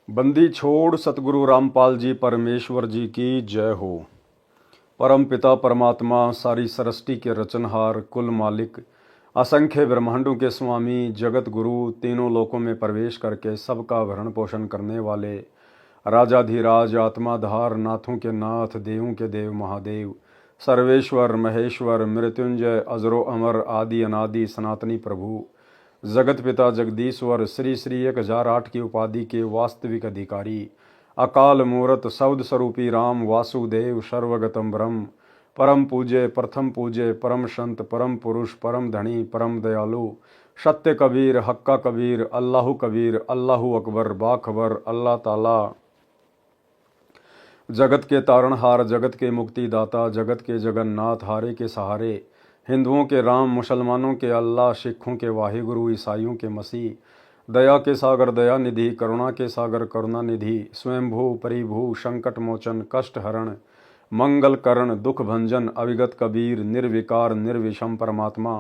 बंदी छोड़ सतगुरु रामपाल जी परमेश्वर जी की जय हो। परम पिता परमात्मा सारी सृष्टि के रचनहार कुल मालिक असंख्य ब्रह्मांडों के स्वामी जगत गुरु तीनों लोकों में प्रवेश करके सबका भरण पोषण करने वाले राजाधिराज आत्माधार नाथों के नाथ देवों के देव महादेव सर्वेश्वर महेश्वर मृत्युंजय अजरो अमर आदि अनादि सनातनी प्रभु जगत पिता जगदीश्वर श्री श्री 1008 की उपाधि के वास्तविक अधिकारी अकाल मूर्त शब्द स्वरूपी राम वासुदेव सर्वगतम ब्रह्म परम पूज्य प्रथम पूज्य परम संत परम पुरुष परम धनी परम दयालु सत्य कबीर हक्का कबीर अल्लाहु अकबर बाखबर अल्लाह ताला जगत के तारणहार जगत के मुक्तिदाता जगत के जगन्नाथ हारे के सहारे हिंदुओं के राम मुसलमानों के अल्लाह सिखों के वाहिगुरु ईसाइयों के मसीह दया के सागर दया निधि करुणा के सागर करुणा निधि स्वयंभू परिभू संकट मोचन कष्ट हरण मंगल करण दुख भंजन अविगत कबीर निर्विकार निर्विषम परमात्मा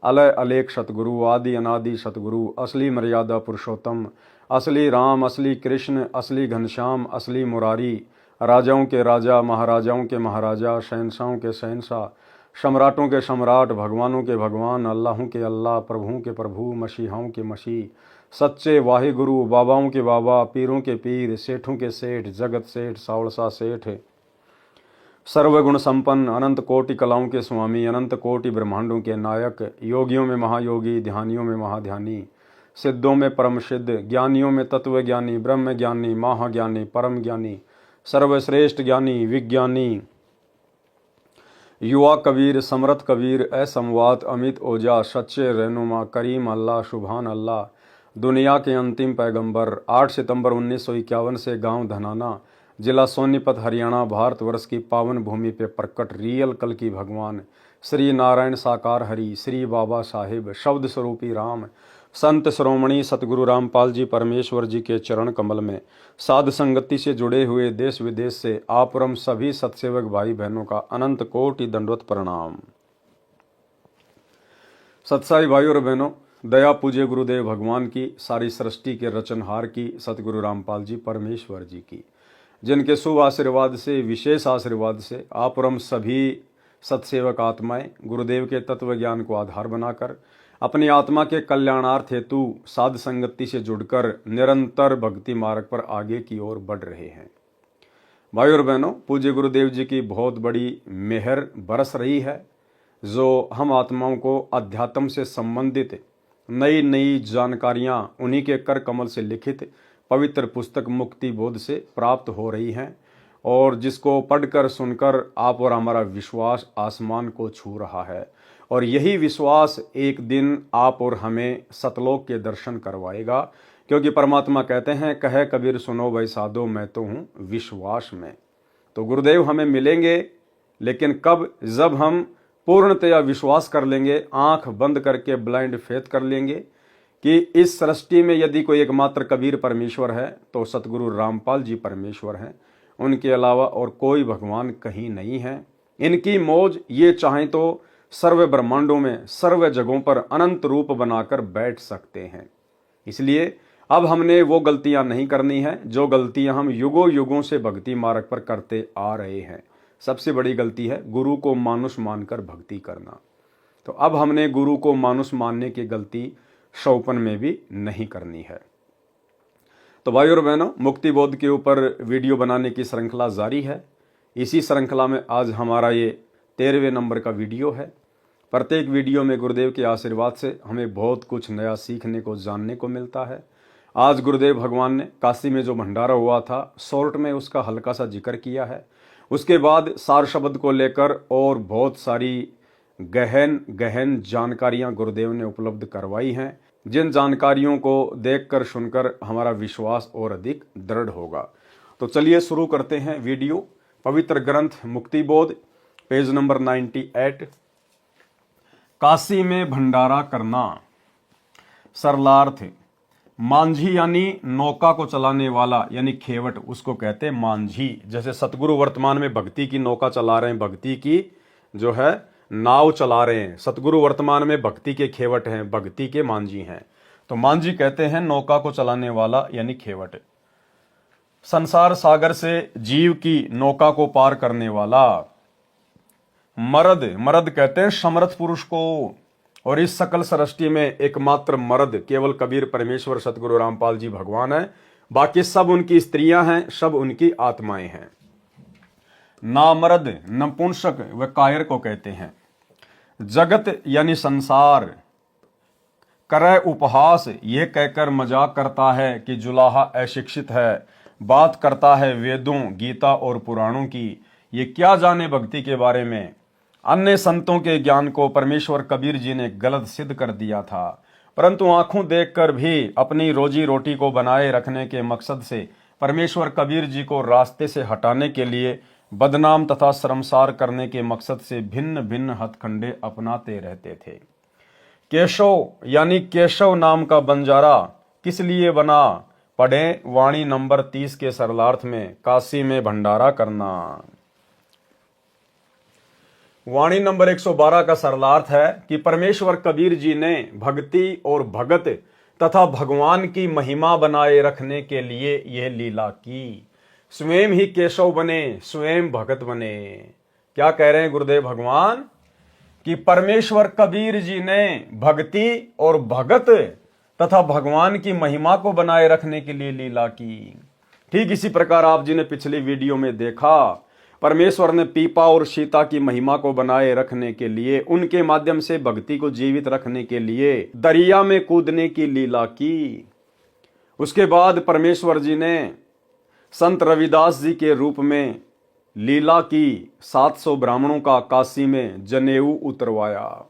अलय अलेख सतगुरु आदि अनादि सतगुरु असली मर्यादा पुरुषोत्तम असली राम असली कृष्ण असली घनश्याम असली मुरारी राजाओं के राजा महाराजाओं के महाराजा शहंशाहों के शहंशाह सम्राटों के सम्राट भगवानों के भगवान अल्लाहों के अल्लाह प्रभुओं के प्रभु मसीहाओं के मसीह सच्चे वाहिगुरु बाबाओं के बाबा पीरों के पीर सेठों के सेठ जगत सेठ सावलसा सेठ सर्वगुण संपन्न अनंत कोटि कलाओं के स्वामी अनंत कोटि ब्रह्मांडों के नायक योगियों में महायोगी ध्यानियों में महाध्यानी सिद्धों में परम सिद्ध ज्ञानियों में तत्व ज्ञानी ब्रह्म ज्ञानी महाज्ञानी परम ज्ञानी सर्वश्रेष्ठ ज्ञानी विज्ञानी युवा कबीर समरथ कबीर असमवात अमित ओजा सच्चे रहनुमा करीम अल्लाह सुभान अल्लाह दुनिया के अंतिम पैगंबर 8 सितंबर 1951 से गांव धनाना जिला सोनीपत हरियाणा भारतवर्ष की पावन भूमि पे प्रकट रियल कल की भगवान श्री नारायण साकार हरि श्री बाबा साहिब शब्द स्वरूपी राम संत श्रोमणी सतगुरु रामपाल जी परमेश्वर जी के चरण कमल में साध संगति से जुड़े हुए देश विदेश से आपरम सभी सत्सेवक भाई बहनों का अनंत कोटि दंडवत प्रणाम। सत्साई भाई और बहनों, दया पूज्य गुरुदेव भगवान की सारी सृष्टि के रचनहार की सतगुरु रामपाल जी परमेश्वर जी की जिनके शुभ आशीर्वाद से विशेष आशीर्वाद से आपरम सभी सत्सेवक आत्माएं गुरुदेव के तत्व ज्ञान को आधार बनाकर अपनी आत्मा के कल्याणार्थ हेतु साध संगति से जुड़कर निरंतर भक्ति मार्ग पर आगे की ओर बढ़ रहे हैं। भाई और बहनों, पूज्य गुरुदेव जी की बहुत बड़ी मेहर बरस रही है जो हम आत्माओं को अध्यात्म से संबंधित नई नई जानकारियां उन्हीं के कर कमल से लिखित पवित्र पुस्तक मुक्ति बोध से प्राप्त हो रही हैं और जिसको पढ़कर सुनकर आप और हमारा विश्वास आसमान को छू रहा है और यही विश्वास एक दिन आप और हमें सतलोक के दर्शन करवाएगा, क्योंकि परमात्मा कहते हैं कहे कबीर सुनो भाई साधो मैं तो हूँ विश्वास में। तो गुरुदेव हमें मिलेंगे, लेकिन कब? जब हम पूर्णतया विश्वास कर लेंगे, आंख बंद करके ब्लाइंड फेथ कर लेंगे कि इस सृष्टि में यदि कोई एकमात्र कबीर परमेश्वर है तो सतगुरु रामपाल जी परमेश्वर हैं, उनके अलावा और कोई भगवान कहीं नहीं है। इनकी मौज ये चाहें तो सर्व ब्रह्मांडों में सर्व जगहों पर अनंत रूप बनाकर बैठ सकते हैं। इसलिए अब हमने वो गलतियां नहीं करनी है जो गलतियां हम युगों युगों से भक्ति मार्ग पर करते आ रहे हैं। सबसे बड़ी गलती है गुरु को मानुष मानकर भक्ति करना। तो अब हमने गुरु को मानुष मानने की गलती शौपन में भी नहीं करनी है। तो भाई और बहनों, मुक्ति बोध के ऊपर वीडियो बनाने की श्रृंखला जारी है। इसी श्रृंखला में आज हमारा ये 13वें नंबर का वीडियो है। प्रत्येक वीडियो में गुरुदेव के आशीर्वाद से हमें बहुत कुछ नया सीखने को जानने को मिलता है। आज गुरुदेव भगवान ने काशी में जो भंडारा हुआ था शॉर्ट में उसका हल्का सा जिक्र किया है। उसके बाद सार शब्द को लेकर और बहुत सारी गहन गहन जानकारियां गुरुदेव ने उपलब्ध करवाई हैं, जिन जानकारियों को देखकर सुनकर हमारा विश्वास और अधिक दृढ़ होगा। तो चलिए शुरू करते हैं वीडियो। पवित्र ग्रंथ मुक्ति बोध पेज नंबर 98। काशी में भंडारा करना। सरलार्थ, मांझी यानी नौका को चलाने वाला यानी खेवट, उसको कहते हैं मांझी। जैसे सतगुरु वर्तमान में भक्ति की नौका चला रहे हैं, भक्ति की जो है नाव चला रहे हैं। सतगुरु वर्तमान में भक्ति के खेवट हैं, भक्ति के मांझी हैं। तो मांझी कहते हैं नौका को चलाने वाला यानी खेवट। संसार सागर से जीव की नौका को पार करने वाला। मर्द, मर्द कहते हैं समर्थ पुरुष को, और इस सकल सृष्टि में एकमात्र मर्द केवल कबीर परमेश्वर सतगुरु रामपाल जी भगवान है। बाकी सब उनकी स्त्रियां हैं, सब उनकी आत्माएं हैं। नामर्द नपुंसक व कायर को कहते हैं। जगत यानी संसार करे उपहास, ये कहकर मजाक करता है कि जुलाहा अशिक्षित है। बात करता है वेदों, गीता और पुराणों की, ये क्या जाने भक्ति के बारे में। अन्य संतों के ज्ञान को परमेश्वर कबीर जी ने गलत सिद्ध कर दिया था, परंतु आंखों देखकर भी अपनी रोजी रोटी को बनाए रखने के मकसद से परमेश्वर कबीर जी को रास्ते से हटाने के लिए, बदनाम तथा शर्मसार करने के मकसद से भिन्न भिन्न हथकंडे अपनाते रहते थे। केशव यानी केशव नाम का बंजारा किस लिए बना, पढ़ें वाणी नंबर 30 के सरलार्थ में, काशी में भंडारा करना। वाणी नंबर 112 का सरलार्थ है कि परमेश्वर कबीर जी ने भक्ति और भगत तथा भगवान की महिमा बनाए रखने के लिए यह लीला की। स्वयं ही केशव बने, स्वयं भगत बने। क्या कह रहे हैं गुरुदेव भगवान कि परमेश्वर कबीर जी ने भक्ति और भगत तथा भगवान की महिमा को बनाए रखने के लिए लीला की। ठीक इसी प्रकार आप जी ने पिछली वीडियो में देखा, परमेश्वर ने पीपा और सीता की महिमा को बनाए रखने के लिए, उनके माध्यम से भक्ति को जीवित रखने के लिए दरिया में कूदने की लीला की। उसके बाद परमेश्वर जी ने संत रविदास जी के रूप में लीला की, 700 ब्राह्मणों का काशी में जनेऊ उतरवाया।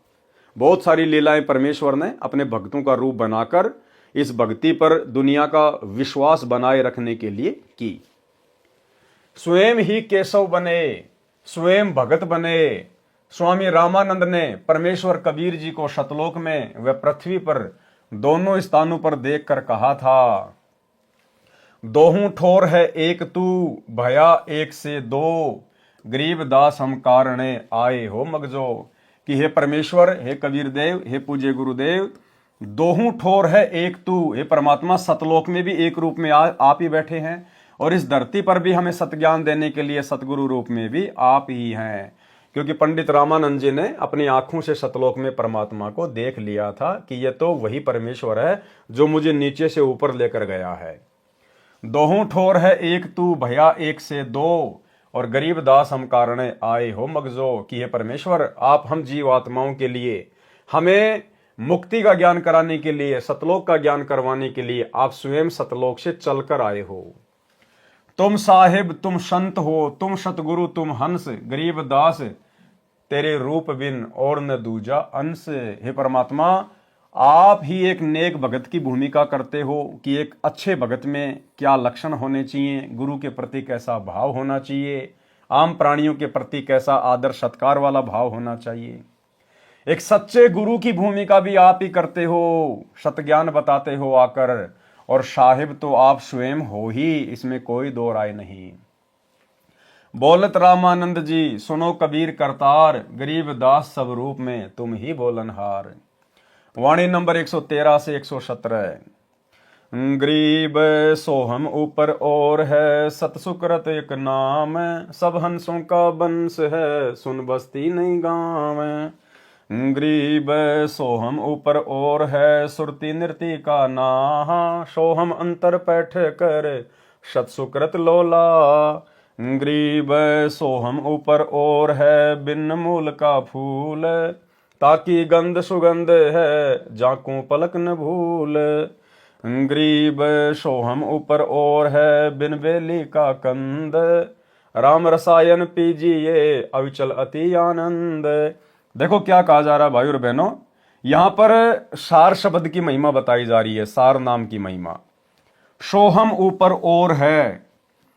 बहुत सारी लीलाएं परमेश्वर ने अपने भक्तों का रूप बनाकर इस भक्ति पर दुनिया का विश्वास बनाए रखने के लिए की। स्वयं ही केशव बने, स्वयं भगत बने। स्वामी रामानंद ने परमेश्वर कबीर जी को सतलोक में व पृथ्वी पर दोनों स्थानों पर देखकर कहा था, दोहूं ठोर है एक तू, भया एक से दो, गरीब दास हम कारणे आए हो मगजो। कि हे परमेश्वर, हे कबीर देव, हे पूज्य गुरुदेव, दोहूं ठोर है एक तू, हे परमात्मा सतलोक में भी एक रूप में आप ही बैठे हैं, और इस धरती पर भी हमें सतज्ञान देने के लिए सतगुरु रूप में भी आप ही हैं। क्योंकि पंडित रामानंद जी ने अपनी आंखों से सतलोक में परमात्मा को देख लिया था कि यह तो वही परमेश्वर है जो मुझे नीचे से ऊपर लेकर गया है। दोहूं ठोर है एक तू, भया एक से दो, और गरीब दास हम कारणे आए हो मगजो। कि हे परमेश्वर, आप हम जीव आत्माओं के लिए, हमें मुक्ति का ज्ञान कराने के लिए, सतलोक का ज्ञान करवाने के लिए आप स्वयं सतलोक से चलकर आए हो। तुम साहिब, तुम संत हो, तुम सतगुरु, तुम हंस, गरीब दास तेरे रूप बिन और न दूजा अंश। हे परमात्मा, आप ही एक नेक भगत की भूमिका करते हो कि एक अच्छे भगत में क्या लक्षण होने चाहिए, गुरु के प्रति कैसा भाव होना चाहिए, आम प्राणियों के प्रति कैसा आदर सत्कार वाला भाव होना चाहिए। एक सच्चे गुरु की भूमिका भी आप ही करते हो, सतज्ञान बताते हो आकर, और साहिब तो आप स्वयं हो ही, इसमें कोई दो राय नहीं। बोलत रामानंद जी, सुनो कबीर करतार, गरीब दास सब रूप में तुम ही बोलनहार। वाणी नंबर 113 से 117। गरीब सोहम ऊपर और है, सतसुकृत एक नाम, सब हंसों का बंस है, सुन बस्ती नहीं गाँव। गरीब सोहम ऊपर और है, सुरती नृति का नाहा, सोहम अंतर पैठ कर सतसुकृत लोला। गरीब सोहम ऊपर और है, बिन मूल का फूल, ताकि गंध सुगंध है, जाकू पलक न भूल। गरीब सोहम ऊपर और है, बिन बेली का कंद, राम रसायन पीजिए अविचल अति आनंद। देखो क्या कहा जा रहा है भाई और बहनों, यहां पर सार शब्द की महिमा बताई जा रही है, सार नाम की महिमा। सोहम ऊपर और है,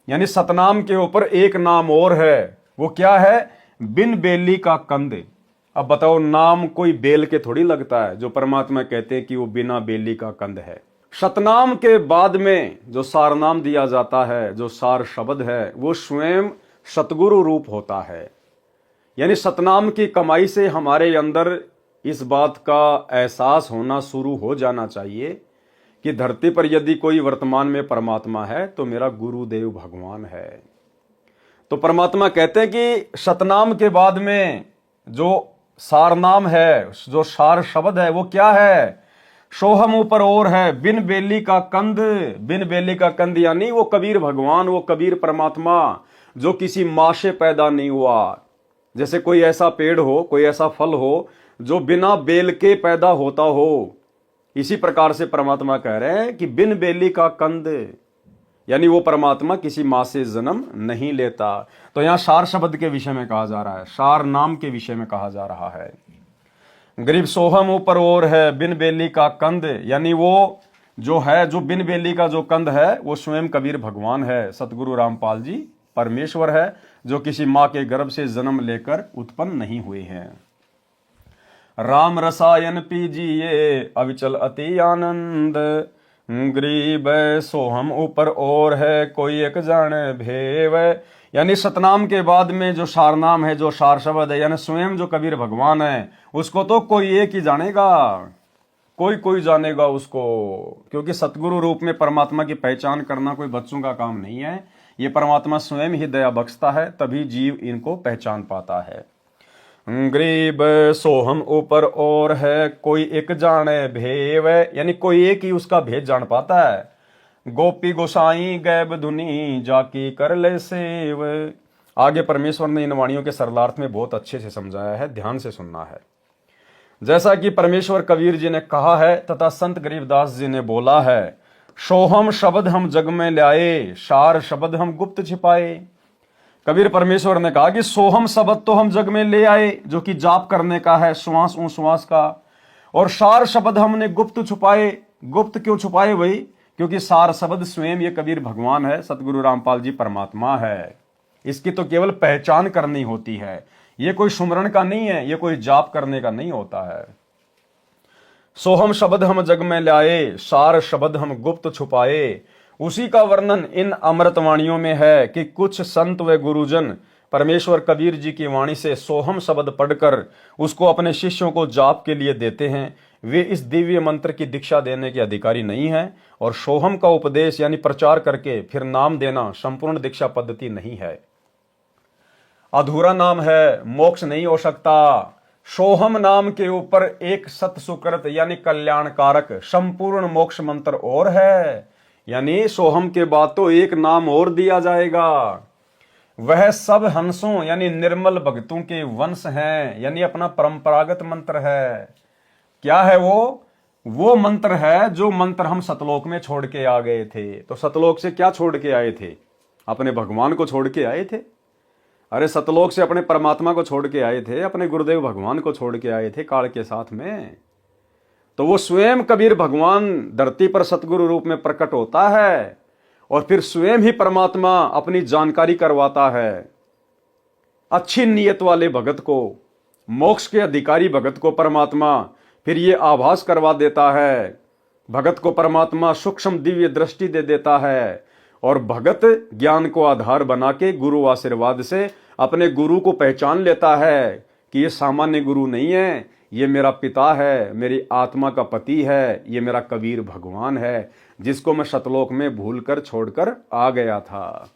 यानी सतनाम के ऊपर एक नाम और है, वो क्या है, बिन बेली का कंद। अब बताओ, नाम कोई बेल के थोड़ी लगता है, जो परमात्मा कहते हैं कि वो बिना बेली का कंद है। सतनाम के बाद में जो सार नाम दिया जाता है, जो सार शब्द है, वो स्वयं सतगुरु रूप होता है। यानी सतनाम की कमाई से हमारे अंदर इस बात का एहसास होना शुरू हो जाना चाहिए कि धरती पर यदि कोई वर्तमान में परमात्मा है तो मेरा गुरुदेव भगवान है। तो परमात्मा कहते हैं कि सतनाम के बाद में जो सारनाम है, जो सार शब्द है, वो क्या है? सोहम ऊपर और है, बिन बेली का कंद। बिन बेली का कंद यानी वो कबीर भगवान, वो कबीर परमात्मा जो किसी मां से पैदा नहीं हुआ। जैसे कोई ऐसा पेड़ हो, कोई ऐसा फल हो जो बिना बेल के पैदा होता हो, इसी प्रकार से परमात्मा कह रहे हैं कि बिन बेली का कंद, यानी वो परमात्मा किसी मां से जन्म नहीं लेता। तो यहां सार शब्द के विषय में कहा जा रहा है, सार नाम के विषय में कहा जा रहा है। गरीब सोहम ऊपर और है, बिन बेली का कंद, यानी वो जो है, जो बिन बेली का जो कंद है वो स्वयं कबीर भगवान है, सतगुरु रामपाल जी परमेश्वर है, जो किसी मां के गर्भ से जन्म लेकर उत्पन्न नहीं हुए हैं। राम रसायन पीजिए अविचल अति आनंद, गरीब सोहम ऊपर और है, कोई एक जान भेव। यानी सतनाम के बाद में जो सारनाम है, जो सार शब्द है, यानी स्वयं जो कबीर भगवान है, उसको तो कोई एक ही जानेगा, कोई कोई जानेगा उसको। क्योंकि सतगुरु रूप में परमात्मा की पहचान करना कोई बच्चों का काम नहीं है, ये परमात्मा स्वयं ही दया बख्शता है, तभी जीव इनको पहचान पाता है। गरीब सोहम ऊपर और है, कोई एक जाने भेव, यानी कोई एक ही उसका भेद जान पाता है। गोपी गोसाई गैब धुनी जाकी कर ले सेव। आगे परमेश्वर ने इन वाणियों के सरलार्थ में बहुत अच्छे से समझाया है, ध्यान से सुनना है। जैसा कि परमेश्वर कबीर जी ने कहा है तथा संत गरीबदास जी ने बोला है, सोहम शब्द हम जग में लाए, सार शब्द हम गुप्त छिपाए। कबीर परमेश्वर ने कहा कि सोहम शब्द तो हम जग में ले आए, जो कि जाप करने का है, श्वास उश्वास का, और सार शब्द हमने गुप्त छुपाए। गुप्त क्यों छुपाए भाई? क्योंकि सार शब्द स्वयं ये कबीर भगवान है, सतगुरु रामपाल जी परमात्मा है। इसकी तो केवल पहचान करनी होती है, ये कोई सुमरण का नहीं है, ये कोई जाप करने का नहीं होता है। सोहम शब्द हम जग में लाए, सार शब्द हम गुप्त छुपाए। उसी का वर्णन इन अमृतवाणियों में है कि कुछ संत व गुरुजन परमेश्वर कबीर जी की वाणी से सोहम शब्द पढ़कर उसको अपने शिष्यों को जाप के लिए देते हैं। वे इस दिव्य मंत्र की दीक्षा देने के अधिकारी नहीं हैं, और सोहम का उपदेश यानी प्रचार करके फिर नाम देना संपूर्ण दीक्षा पद्धति नहीं है। अधूरा नाम है, मोक्ष नहीं हो सकता। सोहम नाम के ऊपर एक सत सुकृत यानी कल्याणकारक संपूर्ण मोक्ष मंत्र और है, यानी सोहम के बाद तो एक नाम और दिया जाएगा। वह सब हंसों यानी निर्मल भक्तों के वंश हैं, यानी अपना परंपरागत मंत्र है। क्या है वो मंत्र है जो मंत्र हम सतलोक में छोड़ के आ गए थे। तो सतलोक से क्या छोड़ के आए थे? अपने भगवान को छोड़ के आए थे। अरे सतलोक से अपने परमात्मा को छोड़ के आए थे, अपने गुरुदेव भगवान को छोड़ के आए थे काल के साथ में। तो वो स्वयं कबीर भगवान धरती पर सतगुरु रूप में प्रकट होता है, और फिर स्वयं ही परमात्मा अपनी जानकारी करवाता है। अच्छी नीयत वाले भगत को, मोक्ष के अधिकारी भगत को परमात्मा फिर ये आभास करवा देता है। भगत को परमात्मा सूक्ष्म दिव्य दृष्टि दे देता है, और भगत ज्ञान को आधार बना के गुरु आशीर्वाद से अपने गुरु को पहचान लेता है कि ये सामान्य गुरु नहीं है, ये मेरा पिता है, मेरी आत्मा का पति है, ये मेरा कबीर भगवान है, जिसको मैं सतलोक में भूलकर छोड़कर आ गया था।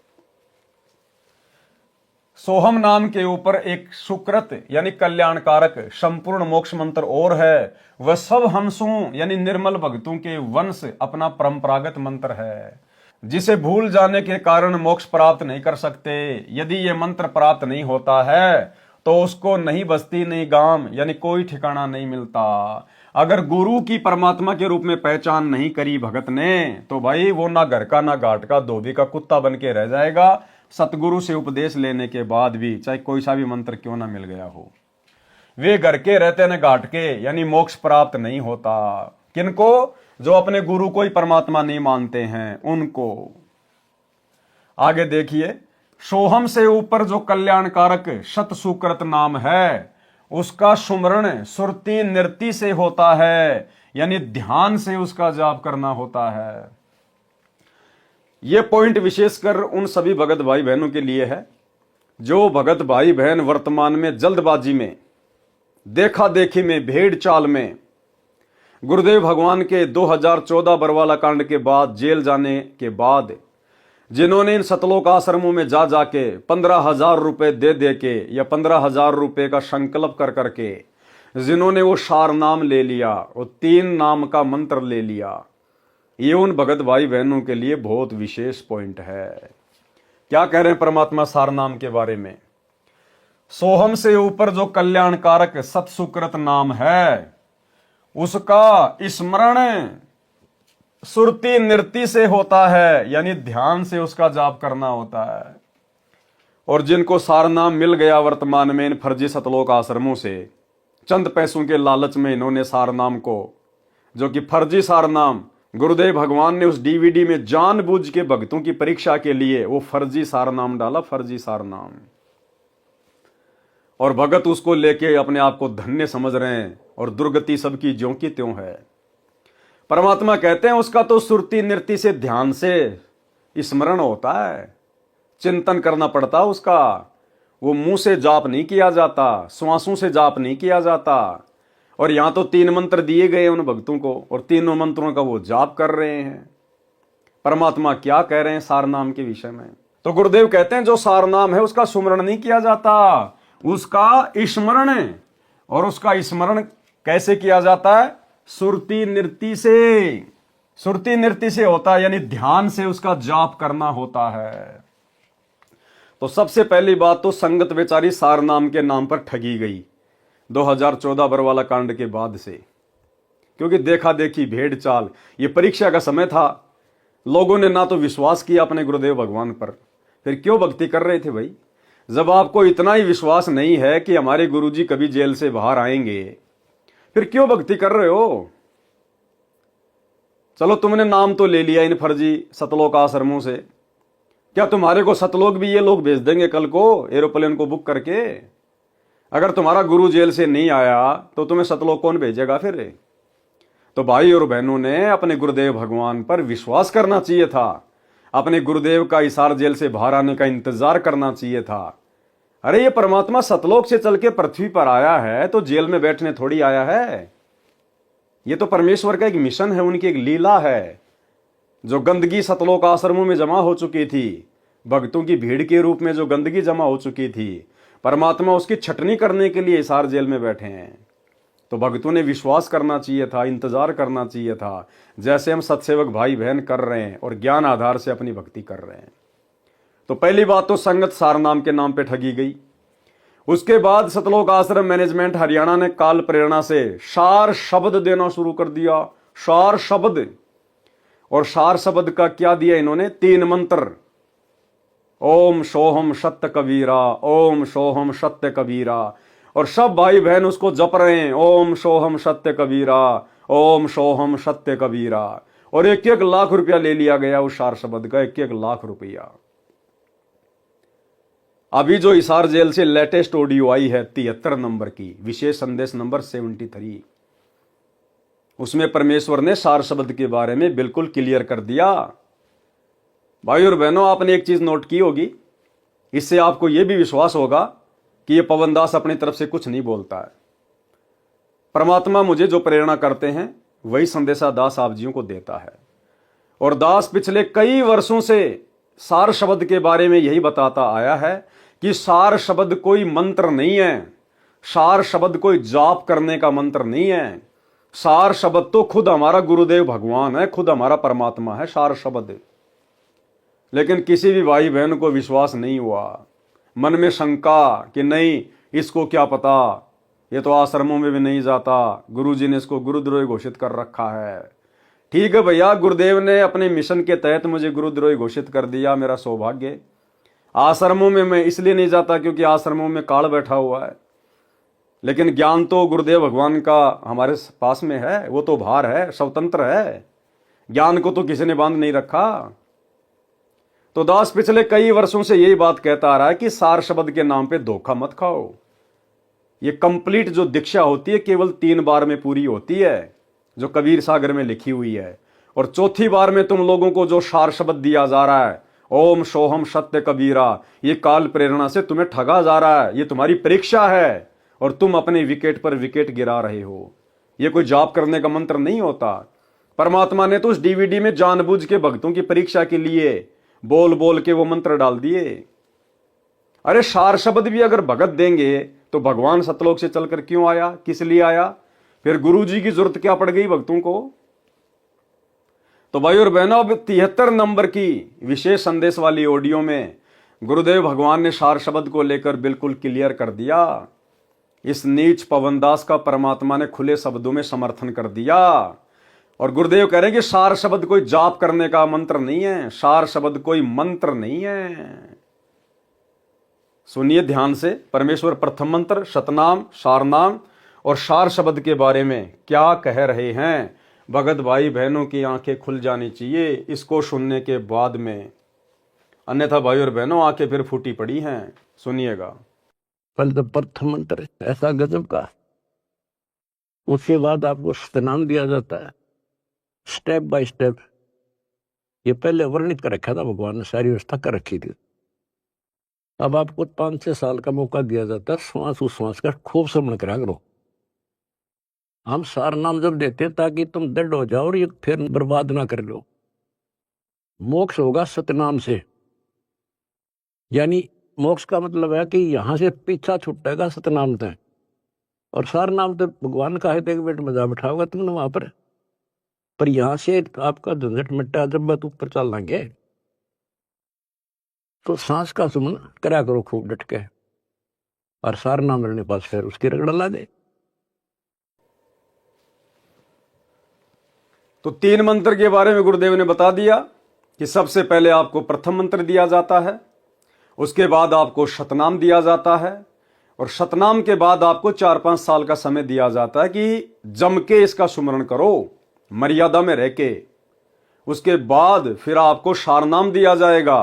सोहम नाम के ऊपर एक सुकृत यानी कल्याणकारक संपूर्ण मोक्ष मंत्र और है। वह सब हंसों यानी निर्मल भक्तों के वंश अपना परंपरागत मंत्र है, जिसे भूल जाने के कारण मोक्ष प्राप्त नहीं कर सकते। यदि ये मंत्र प्राप्त नहीं होता है तो उसको नहीं बस्ती नहीं गांव यानी कोई ठिकाना नहीं मिलता। अगर गुरु की परमात्मा के रूप में पहचान नहीं करी भगत ने, तो भाई वो ना घर का ना घाट का धोबी का कुत्ता बन के रह जाएगा। सतगुरु से उपदेश लेने के बाद भी चाहे कोई सा भी मंत्र क्यों ना मिल गया हो, वे घर के रहते न घाट के, यानी मोक्ष प्राप्त नहीं होता। किनको? जो अपने गुरु को ही परमात्मा नहीं मानते हैं उनको। आगे देखिए, सोहम से ऊपर जो कल्याणकारक सत सुकृत नाम है, उसका सुमरण सुरती नृति से होता है, यानी ध्यान से उसका जाप करना होता है। यह पॉइंट विशेषकर उन सभी भगत भाई बहनों के लिए है जो भगत भाई बहन वर्तमान में जल्दबाजी में, देखा देखी में, भेड़ चाल में गुरुदेव भगवान के 2014 बरवाला कांड के बाद जेल जाने के बाद जिन्होंने इन सतलोक आश्रमों में जा जाके 15,000 रुपए दे दे के या 15,000 रुपए का संकल्प कर करके जिन्होंने वो सार नाम ले लिया, वो 3 नाम का मंत्र ले लिया, ये उन भगत भाई बहनों के लिए बहुत विशेष पॉइंट है। क्या कह रहे हैं परमात्मा सार नाम के बारे में? सोहम से ऊपर जो कल्याणकारक सत्सुकृत नाम है उसका स्मरण सुरती नृत्य से होता है, यानी ध्यान से उसका जाप करना होता है। और जिनको सार नाम मिल गया वर्तमान में इन फर्जी सतलोक आश्रमों से, चंद पैसों के लालच में इन्होंने सार नाम को, जो कि फर्जी सार नाम, गुरुदेव भगवान ने उस डीवीडी में जानबूझ के भक्तों की परीक्षा के लिए वो फर्जी सार नाम डाला, फर्जी सार नाम। और भगत उसको लेके अपने आप को धन्य समझ रहे हैं और दुर्गति सबकी ज्यों की त्यों है। परमात्मा कहते हैं उसका तो सुरती नृत्य से, ध्यान से स्मरण होता है, चिंतन करना पड़ता उसका। वो मुंह से जाप नहीं किया जाता, श्वासों से जाप नहीं किया जाता। और यहां तो 3 मंत्र दिए गए उन भक्तों को और तीनों मंत्रों का वो जाप कर रहे हैं। परमात्मा क्या कह रहे हैं सार नाम के विषय में? तो गुरुदेव कहते हैं जो सार नाम है उसका सुमरण नहीं किया जाता, उसका स्मरण है। और उसका स्मरण कैसे किया जाता है? सुरती नृत्य से। सुरती नृत्य से होता है, यानी ध्यान से उसका जाप करना होता है। तो सबसे पहली बात तो संगत बेचारी सार नाम के नाम पर ठगी गई 2014 बरवाला कांड के बाद से, क्योंकि देखा देखी भेड़ चाल, ये परीक्षा का समय था। लोगों ने ना तो विश्वास किया अपने गुरुदेव भगवान पर, फिर क्यों भक्ति कर रहे थे भाई? जब आपको इतना ही विश्वास नहीं है कि हमारे गुरुजी कभी जेल से बाहर आएंगे, फिर क्यों भक्ति कर रहे हो? चलो तुमने नाम तो ले लिया इन फर्जी सतलोक आश्रमों से, क्या तुम्हारे को सतलोक भी ये लोग भेज देंगे कल को एरोप्लेन को बुक करके? अगर तुम्हारा गुरु जेल से नहीं आया तो तुम्हें सतलोक कौन भेजेगा फिर? तो भाई और बहनों ने अपने गुरुदेव भगवान पर विश्वास करना चाहिए था, अपने गुरुदेव का इसार जेल से बाहर आने का इंतजार करना चाहिए था। अरे ये परमात्मा सतलोक से चल के पृथ्वी पर आया है तो जेल में बैठने थोड़ी आया है। ये तो परमेश्वर का एक मिशन है, उनकी एक लीला है। जो गंदगी सतलोक आश्रमों में जमा हो चुकी थी, भक्तों की भीड़ के रूप में जो गंदगी जमा हो चुकी थी, परमात्मा उसकी छटनी करने के लिए इसार जेल में बैठे हैं। तो भक्तों ने विश्वास करना चाहिए था, इंतजार करना चाहिए था, जैसे हम सत्सेवक भाई बहन कर रहे हैं और ज्ञान आधार से अपनी भक्ति कर रहे हैं। तो पहली बात तो संगत सार नाम के नाम पे ठगी गई। उसके बाद सतलोक आश्रम मैनेजमेंट हरियाणा ने काल प्रेरणा से सार शब्द देना शुरू कर दिया, सार शब्द। और सार शब्द का क्या दिया इन्होंने? 3 मंत्र, ओम सोहम सत्य कबीरा, ओम सोहम सत्य कबीरा। और सब भाई बहन उसको जप रहे हैं, ओम सोहम सत्य कबीरा, ओम सोहम सत्य कबीरा। और 1-1 लाख रुपया ले लिया गया उस सार शब्द का, 1-1 लाख रुपया। अभी जो हिसार जेल से लेटेस्ट ऑडियो आई है 73 नंबर की, विशेष संदेश नंबर 73, उसमें परमेश्वर ने सार शब्द के बारे में बिल्कुल क्लियर कर दिया। भाई और बहनों, आपने एक चीज नोट की होगी, इससे आपको यह भी विश्वास होगा कि यह पवन दास अपनी तरफ से कुछ नहीं बोलता है। परमात्मा मुझे जो प्रेरणा करते हैं वही संदेशा दास आप जियों को देता है। और दास पिछले कई वर्षों से सार शब्द के बारे में यही बताता आया है कि सार शब्द कोई मंत्र नहीं है, सार शब्द कोई जाप करने का मंत्र नहीं है। सार शब्द तो खुद हमारा गुरुदेव भगवान है, खुद हमारा परमात्मा है सार शब्द। लेकिन किसी भी भाई बहन को विश्वास नहीं हुआ, मन में शंका कि नहीं इसको क्या पता, ये तो आश्रमों में भी नहीं जाता, गुरुजी ने इसको गुरुद्रोही घोषित कर रखा है। ठीक है भैया, गुरुदेव ने अपने मिशन के तहत मुझे गुरुद्रोही घोषित कर दिया, मेरा सौभाग्य। आश्रमों में मैं इसलिए नहीं जाता क्योंकि आश्रमों में काल बैठा हुआ है, लेकिन ज्ञान तो गुरुदेव भगवान का हमारे पास में है, वो तो बाहर है, स्वतंत्र है, ज्ञान को तो किसी ने बांध नहीं रखा। तो दास पिछले कई वर्षों से यही बात कहता आ रहा है कि सार शब्द के नाम पे धोखा मत खाओ। ये कंप्लीट जो दीक्षा होती है केवल 3 बार में पूरी होती है, जो कबीर सागर में लिखी हुई है। और चौथी बार में तुम लोगों को जो सार शब्द दिया जा रहा है, ओम सोहम सत्य कबीरा, ये काल प्रेरणा से तुम्हें ठगा जा रहा है, ये तुम्हारी परीक्षा है और तुम अपने विकेट पर विकेट गिरा रहे हो। ये कोई जाप करने का मंत्र नहीं होता। परमात्मा ने तो उस डीवीडी में जानबूझ के भक्तों की परीक्षा के लिए बोल बोल के वो मंत्र डाल दिए। अरे सार शब्द भी अगर भगत देंगे तो भगवान सतलोक से चलकर क्यों आया, किस लिए आया? फिर गुरु जी की जरूरत क्या पड़ गई भक्तों को? तो भाई और बहनों, अब 73 नंबर की विशेष संदेश वाली ऑडियो में गुरुदेव भगवान ने सार शब्द को लेकर बिल्कुल क्लियर कर दिया। इस नीच पवनदास का परमात्मा ने खुले शब्दों में समर्थन कर दिया। और गुरुदेव कह रहे हैं कि सार शब्द कोई जाप करने का मंत्र नहीं है, सार शब्द कोई मंत्र नहीं है। सुनिए ध्यान से, परमेश्वर प्रथम मंत्र, सतनाम, सारनाम और सार शब्द के बारे में क्या कह रहे हैं। भगत भाई बहनों की आंखें खुल जानी चाहिए इसको सुनने के बाद में, अन्यथा भाई और बहनों आंखें फिर फूटी पड़ी हैं। सुनिएगा। पहले तो प्रथम मंत्र ऐसा गजब का, उसके बाद आपको सतनाम दिया जाता है स्टेप बाय स्टेप। ये पहले वर्णित कर रखा था भगवान ने, सारी व्यवस्था कर रखी थी। अब आपको 5-6 साल का मौका दिया जाता है श्वास उश्वास का खूब श्रवण करा करो। हम सार नाम जब देते हैं ताकि तुम दृढ़ हो जाओ और ये फिर बर्बाद ना कर लो। मोक्ष होगा सतनाम से, यानी मोक्ष का मतलब है कि यहां से पीछा छुटेगा सतनाम तय। और सार नाम तो भगवान का है, देख बेट मजा बैठाओगा तुमने वहां पर यहां से आपका झंझट मिट्टा जब बात ऊपर चल लेंगे तो सांस का सुमन करा करो खूब डट के, और सार नाम रहने पास फिर उसकी रगड़ ला दे। तो 3 मंत्र के बारे में गुरुदेव ने बता दिया कि सबसे पहले आपको प्रथम मंत्र दिया जाता है, उसके बाद आपको सतनाम दिया जाता है, और सतनाम के बाद आपको 4-5 साल का समय दिया जाता है कि जम के इसका सुमरण करो, मर्यादा में रह के। उसके बाद फिर आपको सारनाम दिया जाएगा,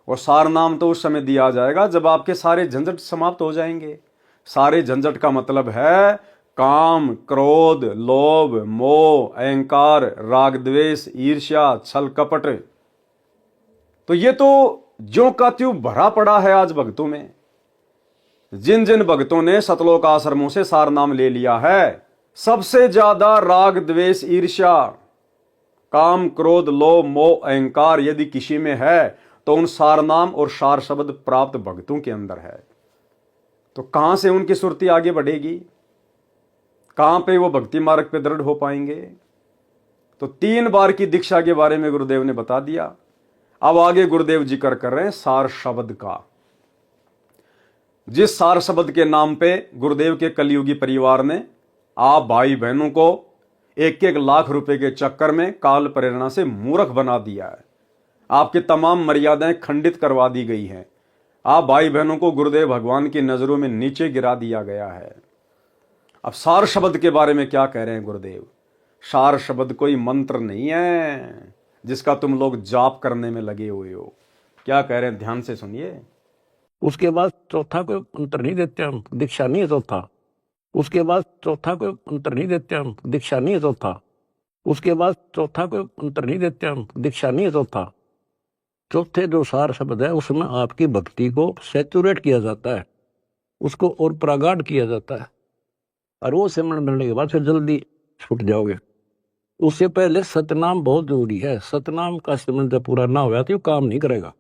और सारनाम तो उस समय दिया जाएगा जब आपके सारे झंझट समाप्त हो जाएंगे। सारे झंझट का मतलब है काम, क्रोध, लोभ, मोह, अहंकार, राग, द्वेष, ईर्ष्या, छल, कपट। तो ये तो ज्यों का त्यों भरा पड़ा है आज भक्तों में। जिन जिन भक्तों ने सतलोक आश्रमों से सार नाम ले लिया है, सबसे ज्यादा राग, द्वेष, ईर्ष्या, काम, क्रोध, लोभ, मोह, अहंकार यदि किसी में है तो उन सार नाम और सार शब्द प्राप्त भक्तों के अंदर है। तो कहां से उनकी सुरती आगे बढ़ेगी, कहां पे वो भक्ति मार्ग पे दृढ़ हो पाएंगे? तो 3 बार की दीक्षा के बारे में गुरुदेव ने बता दिया। अब आगे गुरुदेव जिक्र कर रहे हैं सार शब्द का। जिस सार शब्द के नाम पे गुरुदेव के कलयुगी परिवार ने आप भाई बहनों को 1-1 लाख रुपए के चक्कर में काल प्रेरणा से मूर्ख बना दिया है, आपकी तमाम मर्यादाएं खंडित करवा दी गई हैं, आप भाई बहनों को गुरुदेव भगवान की नजरों में नीचे गिरा दिया गया है। अब सार शब्द के बारे में क्या कह रहे हैं गुरुदेव? सार शब्द कोई मंत्र नहीं है जिसका तुम लोग जाप करने में लगे हुए हो। क्या कह रहे हैं, ध्यान से सुनिए। उसके बाद चौथा कोई मंत्र नहीं देते हम, दीक्षा नहीं है चौथा। उसके बाद चौथा कोई मंत्र नहीं देते हम, दीक्षा नहीं है चौथा। उसके बाद चौथा कोई मंत्र नहीं देते हम, दीक्षा नहीं है चौथा। चौथे जो सार शब्द है उसमें आपकी भक्ति को सैचुरेट किया जाता है, उसको और प्रगाढ़ किया जाता है, और वो सिमरण मिलने के बाद फिर जल्दी छूट जाओगे। उससे पहले सतनाम बहुत जरूरी है। सतनाम का सिमरण जब पूरा ना हुआ तो ये काम नहीं करेगा।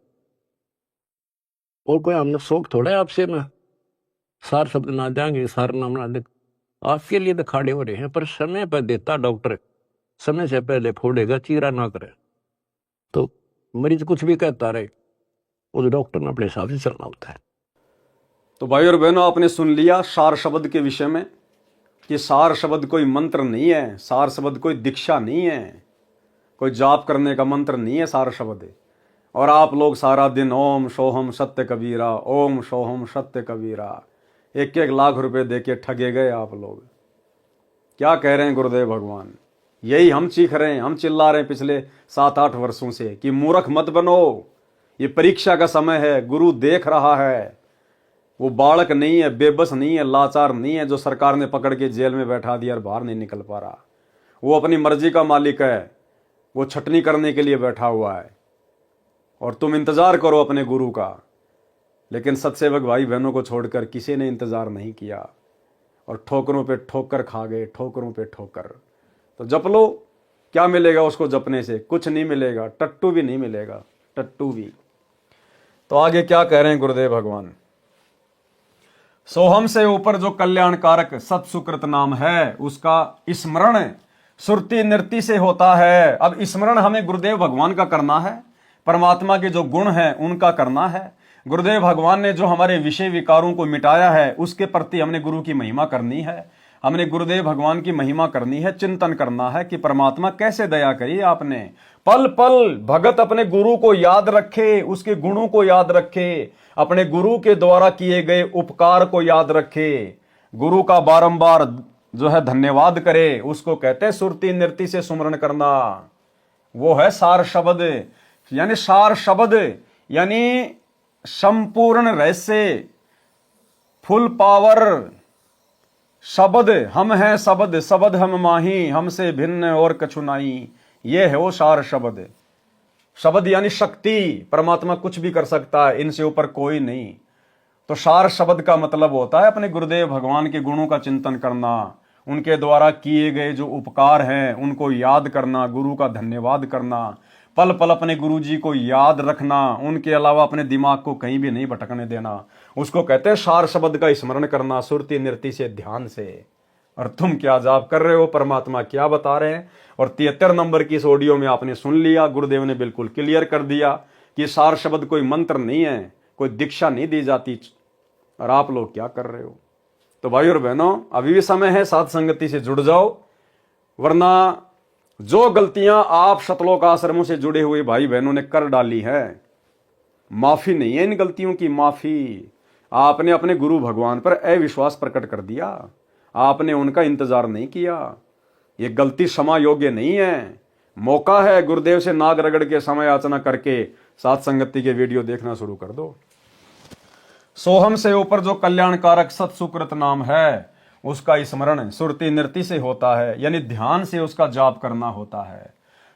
और कोई हमने शौक थोड़ा है आपसे में सार शब्द ना देंगे, सार नाम ना दे, आपके लिए तो खड़े हो रहे हैं, पर समय पर देता डॉक्टर, समय से पहले फोड़ेगा, चीरा ना करे। तो मरीज कुछ भी कहता रहे, उस डॉक्टर ने अपने हिसाब से चलना होता है। तो भाई और बहनों, आपने सुन लिया सार शब्द के विषय में कि सार शब्द कोई मंत्र नहीं है, सार शब्द कोई दीक्षा नहीं है, कोई जाप करने का मंत्र नहीं है सार शब्द। और आप लोग सारा दिन ओम सोहम सत्य कबीरा, ओम सोहम सत्य कबीरा, 1-1 लाख रुपए देके ठगे गए आप लोग। क्या कह रहे हैं गुरुदेव भगवान? यही हम चीख रहे हैं, हम चिल्ला रहे हैं पिछले 7-8 वर्षों से कि मूर्ख मत बनो, ये परीक्षा का समय है, गुरु देख रहा है। वो बालक नहीं है, बेबस नहीं है, लाचार नहीं है जो सरकार ने पकड़ के जेल में बैठा दिया और बाहर नहीं निकल पा रहा। वो अपनी मर्जी का मालिक है, वो छटनी करने के लिए बैठा हुआ है, और तुम इंतजार करो अपने गुरु का। लेकिन सत्सेवक भाई बहनों को छोड़कर किसी ने इंतजार नहीं किया, और ठोकरों पे ठोकर खा गए, ठोकरों पे ठोकर। तो जप लो, क्या मिलेगा उसको जपने से? कुछ नहीं मिलेगा, टट्टू भी नहीं मिलेगा, टट्टू भी। तो आगे क्या कह रहे हैं गुरुदेव भगवान? सोहम से ऊपर जो कल्याणकारक सत्सुकृत नाम है, उसका स्मरण सुरति नृत्य से होता है। अब स्मरण हमें गुरुदेव भगवान का करना है, परमात्मा के जो गुण हैं उनका करना है। गुरुदेव भगवान ने जो हमारे विषय विकारों को मिटाया है, उसके प्रति हमने गुरु की महिमा करनी है, हमने गुरुदेव भगवान की महिमा करनी है, चिंतन करना है कि परमात्मा कैसे दया करी आपने। पल पल भगत अपने गुरु को याद रखे, उसके गुणों को याद रखे, अपने गुरु के द्वारा किए गए उपकार को याद रखे, गुरु का बारंबार जो है धन्यवाद करे। उसको कहते हैं सुरति नृत्य से सुमरण करना। वो है सार शब्द, यानी सार शब्द यानी संपूर्ण रहस्य, फुल पावर शब्द। हम हैं शब्द, शब्द हम माही, हमसे भिन्न और कछु नहीं। ये है वो सार शब्द। शब्द यानी शक्ति, परमात्मा कुछ भी कर सकता है, इनसे ऊपर कोई नहीं। तो सार शब्द का मतलब होता है अपने गुरुदेव भगवान के गुणों का चिंतन करना, उनके द्वारा किए गए जो उपकार हैं उनको याद करना, गुरु का धन्यवाद करना, पल पल अपने गुरु जी को याद रखना, उनके अलावा अपने दिमाग को कहीं भी नहीं भटकने देना। उसको कहते हैं सार शब्द का स्मरण करना, सुरति नृत्य से, ध्यान से। और तुम क्या जाप कर रहे हो, परमात्मा क्या बता रहे हैं? और 73 नंबर की इस ऑडियो में आपने सुन लिया, गुरुदेव ने बिल्कुल क्लियर कर दिया कि सार शब्द कोई मंत्र नहीं है, कोई दीक्षा नहीं दी जाती। और आप लोग क्या कर रहे हो? तो भाई और बहनों, अभी भी समय है, साथ संगति से जुड़ जाओ, वरना जो गलतियां आप सतलोक आश्रमों से जुड़े हुए भाई बहनों ने कर डाली है, माफी नहीं है इन गलतियों की, माफी। आपने अपने गुरु भगवान पर अविश्वास प्रकट कर दिया, आपने उनका इंतजार नहीं किया। ये गलती क्षमा योग्य नहीं है। मौका है, गुरुदेव से नाग रगड़ के समय याचना करके साथ संगति के वीडियो देखना शुरू कर दो। सोहम से ऊपर जो कल्याणकारक सत्सुकृत नाम है, उसका स्मरण सुरति नृत्य से होता है, यानी ध्यान से उसका जाप करना होता है।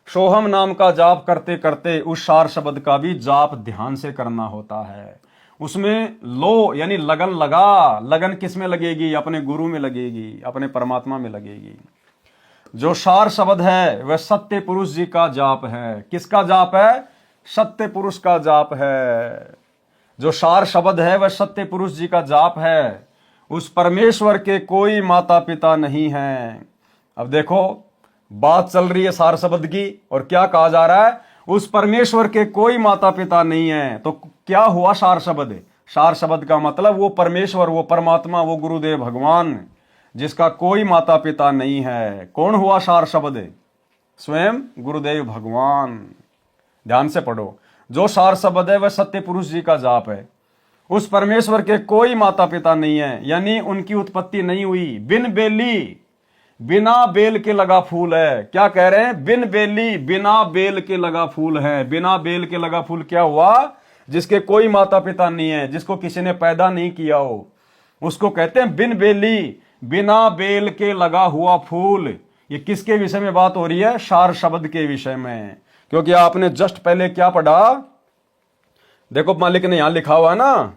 सोहम नाम का जाप करते करते उस सार शब्द का भी जाप ध्यान से करना होता है। उसमें लो यानी लगन लगा। लगन किस में लगेगी? अपने गुरु में लगेगी, अपने परमात्मा में लगेगी। जो सार शब्द है वह सत्य पुरुष जी का जाप है। किसका जाप है? सत्य पुरुष का जाप है। जो सार शब्द है वह सत्य पुरुष जी का जाप है। उस परमेश्वर के कोई माता पिता नहीं है। अब देखो, बात चल रही है सार शब्द की, और क्या कहा जा रहा है? उस परमेश्वर के कोई माता पिता नहीं है। तो क्या हुआ सार शब्द? सार शब्द का मतलब वो परमेश्वर, वो परमात्मा, वो गुरुदेव भगवान, जिसका कोई माता पिता नहीं है। कौन हुआ सार शब्द? स्वयं गुरुदेव भगवान। ध्यान से पढ़ो। जो सार शब्द है वह सत्य पुरुष जी का जाप है। उस परमेश्वर के कोई माता पिता नहीं है, यानी उनकी उत्पत्ति नहीं हुई। बिन बेली, बिना बेल के लगा फूल है। क्या कह रहे हैं? बिन बेली, बिना बेल के लगा फूल है। बिना बेल के लगा फूल क्या हुआ? जिसके कोई माता पिता नहीं है, जिसको किसी ने पैदा नहीं किया हो, उसको कहते हैं बिन बेली, बिना बेल के लगा हुआ फूल। ये किसके विषय में बात हो रही है? सार शब्द के विषय में। क्योंकि आपने जस्ट पहले क्या पढ़ा? देखो, मालिक ने यहां लिखा हुआ है ना,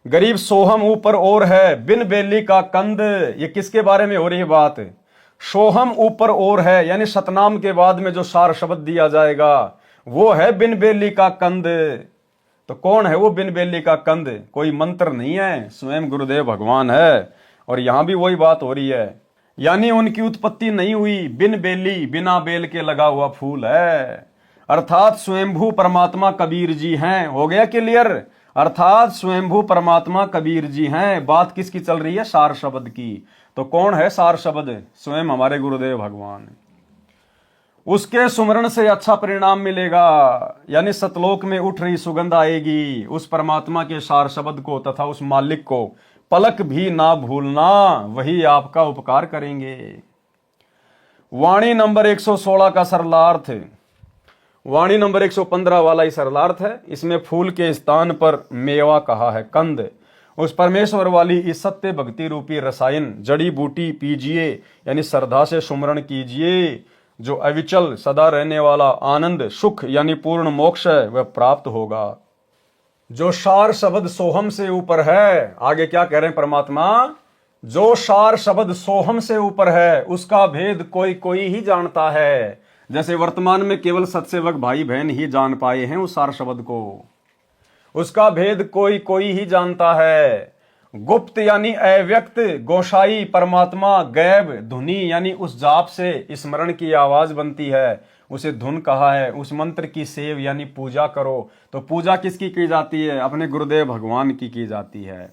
गरीब सोहम ऊपर और है, बिन बेली का कंद। ये किसके बारे में हो रही है बात? सोहम ऊपर और है, यानी सतनाम के बाद में जो सार शब्द दिया जाएगा वो है बिन बेली का कंद। तो कौन है वो बिन बेली का कंद? कोई मंत्र नहीं है, स्वयं गुरुदेव भगवान है। और यहां भी वही बात हो रही है, यानी उनकी उत्पत्ति नहीं हुई। बिन बेली, बिना बेल के लगा हुआ फूल है, अर्थात स्वयंभू परमात्मा कबीर जी हैं। हो गया क्लियर? अर्थात स्वयंभू परमात्मा कबीर जी हैं। बात किसकी चल रही है? सार शब्द की। तो कौन है सार शब्द? स्वयं हमारे गुरुदेव भगवान। उसके सुमरण से अच्छा परिणाम मिलेगा, यानी सतलोक में उठ रही सुगंध आएगी। उस परमात्मा के सार शब्द को तथा उस मालिक को पलक भी ना भूलना, वही आपका उपकार करेंगे। वाणी नंबर 116 का सरलार्थ, वाणी नंबर 115 वाला ही सरलार्थ है। इसमें फूल के स्थान पर मेवा कहा है, कंद। उस परमेश्वर वाली इस सत्य भक्ति रूपी रसायन जड़ी बूटी पीजिए, यानी श्रद्धा से सुमरण कीजिए। जो अविचल सदा रहने वाला आनंद सुख यानी पूर्ण मोक्ष है वह प्राप्त होगा। जो सार शब्द सोहम से ऊपर है, आगे क्या कह रहे हैं परमात्मा? जो सार शब्द सोहम से ऊपर है, उसका भेद कोई कोई ही जानता है। जैसे वर्तमान में केवल सत्सेवक भाई बहन ही जान पाए हैं उस सार शब्द को, उसका भेद कोई कोई ही जानता है। गुप्त यानी अव्यक्त, गोसाई परमात्मा, गैब धुनी यानी उस जाप से स्मरण की आवाज बनती है, उसे धुन कहा है। उस मंत्र की सेव यानी पूजा करो। तो पूजा किसकी की जाती है? अपने गुरुदेव भगवान की जाती है।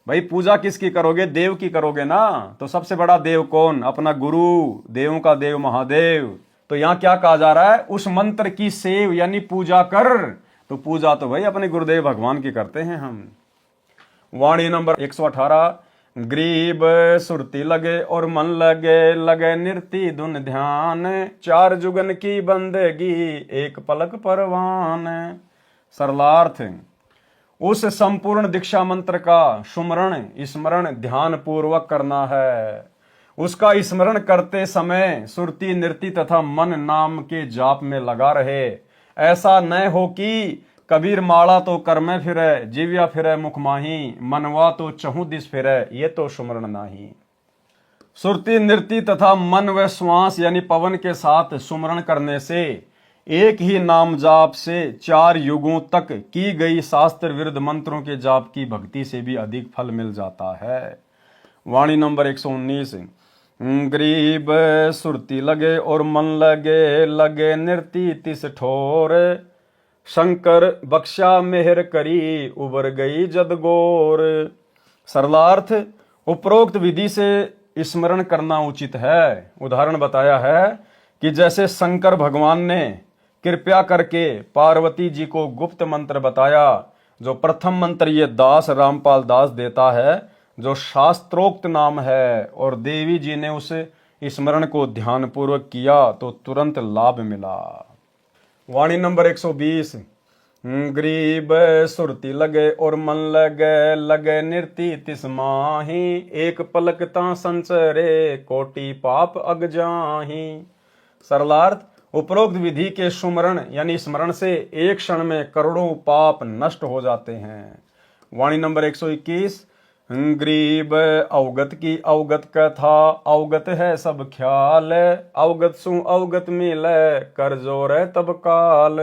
भाई पूजा किसकी करोगे? देव की करोगे ना। तो सबसे बड़ा देव कौन? अपना गुरु, देवों का देव महादेव। तो यहां क्या कहा जा रहा है? उस मंत्र की सेव यानी पूजा कर। तो पूजा तो भाई अपने गुरुदेव भगवान की करते हैं हम। वाणी नंबर 118। ग्रीब सुरती लगे और मन लगे, लगे निर्ति धुन ध्यान, चार जुगन की बंदगी एक पलक परवान। सरलार्थ, उस संपूर्ण दीक्षा मंत्र का सुमरण स्मरण ध्यान पूर्वक करना है। उसका स्मरण करते समय सुरती नृति तथा मन नाम के जाप में लगा रहे। ऐसा न हो कि कबीर माला तो कर में फिरे, जीव्या फिरे मुख माही, मनवा तो चहु दिस फिरे, ये तो सुमरण नाही। सुरती नृति तथा मन व श्वास यानी पवन के साथ सुमरण करने से, एक ही नाम जाप से 4 युगों तक की गई शास्त्र विरुद्ध मंत्रों के जाप की भक्ति से भी अधिक फल मिल जाता है। वाणी नंबर 119। गरीब सुरती लगे और मन लगे, लगे नृति तिस ठोर, शंकर बख्शा मेहर करी उबर गई जदगोर। सरलार्थ, उपरोक्त विधि से स्मरण करना उचित है। उदाहरण बताया है कि जैसे शंकर भगवान ने कृपया करके पार्वती जी को गुप्त मंत्र बताया, जो प्रथम मंत्र ये दास रामपाल दास देता है, जो शास्त्रोक्त नाम है, और देवी जी ने उस स्मरण को ध्यान पूर्वक किया तो तुरंत लाभ मिला। वाणी नंबर 120। गरीब सुरती लगे और मन लगे, लगे नृति तिस माही, एक पलक ता संचरे कोटि पाप अग जाही। सरलार्थ, उपरोक्त विधि के सुमरण यानी स्मरण से एक क्षण में करोड़ों पाप नष्ट हो जाते हैं। वाणी नंबर 121। गरीब अवगत की अवगत कथा, अवगत है सब ख्याल, अवगत सु अवगत मिले, कर जोर तब काल।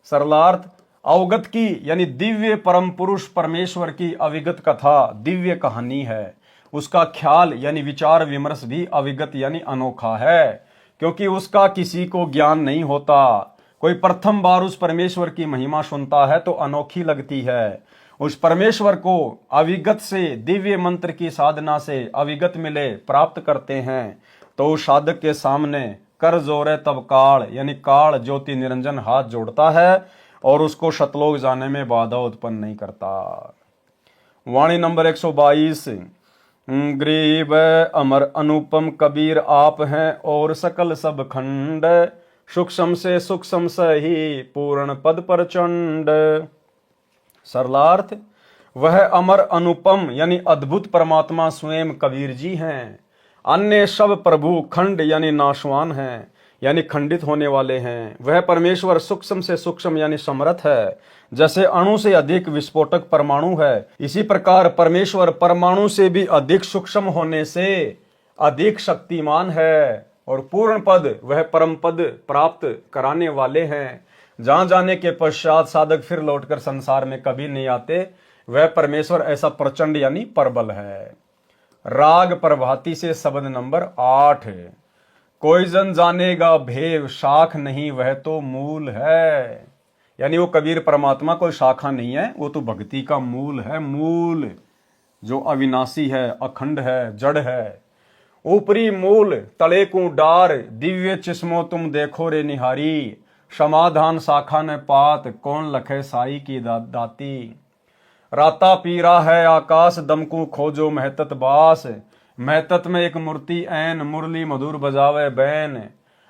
सरलार्थ, अवगत की यानी दिव्य परम पुरुष परमेश्वर की अविगत कथा दिव्य कहानी है। उसका ख्याल यानी विचार विमर्श भी अविगत यानी अनोखा है, क्योंकि उसका किसी को ज्ञान नहीं होता। कोई प्रथम बार उस परमेश्वर की महिमा सुनता है तो अनोखी लगती है। उस परमेश्वर को अविगत से दिव्य मंत्र की साधना से अविगत मिले प्राप्त करते हैं तो उस साधक के सामने कर जोरे तब काल यानी काल ज्योति निरंजन हाथ जोड़ता है और उसको शतलोक जाने में बाधा उत्पन्न नहीं करता। वाणी नंबर 122। गरीब अमर अनुपम कबीर आप हैं और सकल सब खंड, सूक्ष्म से सूक्ष्म सही पूर्ण पद प्रचंड। सरलार्थ, वह अमर अनुपम यानी अद्भुत परमात्मा स्वयं कबीर जी हैं। अन्य सब प्रभु खंड यानी नाशवान हैं, यानी खंडित होने वाले हैं। वह परमेश्वर सूक्ष्म से सूक्ष्म यानी समर्थ है। जैसे अणु से अधिक विस्फोटक परमाणु है, इसी प्रकार परमेश्वर परमाणु से भी अधिक सूक्ष्म होने से अधिक शक्तिमान है। और पूर्ण पद वह परम पद प्राप्त कराने वाले हैं। जहां जाने के पश्चात साधक फिर लौटकर संसार में कभी नहीं आते। वह परमेश्वर ऐसा प्रचंड यानी प्रबल है। राग प्रभाती से शब्द नंबर 8। कोई जन जानेगा भेव, शाख नहीं वह तो मूल है। यानी वो कबीर परमात्मा कोई शाखा नहीं है, वो तो भक्ति का मूल है। मूल जो अविनाशी है, अखंड है, जड़ है। ऊपरी मूल तले को डार, दिव्य चिस्मो तुम देखो रे निहारी। समाधान शाखा ने पात, कौन लखे साई की दाती। राता पीरा है आकाश, दमकू खोजो महतत बास। महतत में एक मूर्ति ऐन, मुरली मधुर बजावे बैन।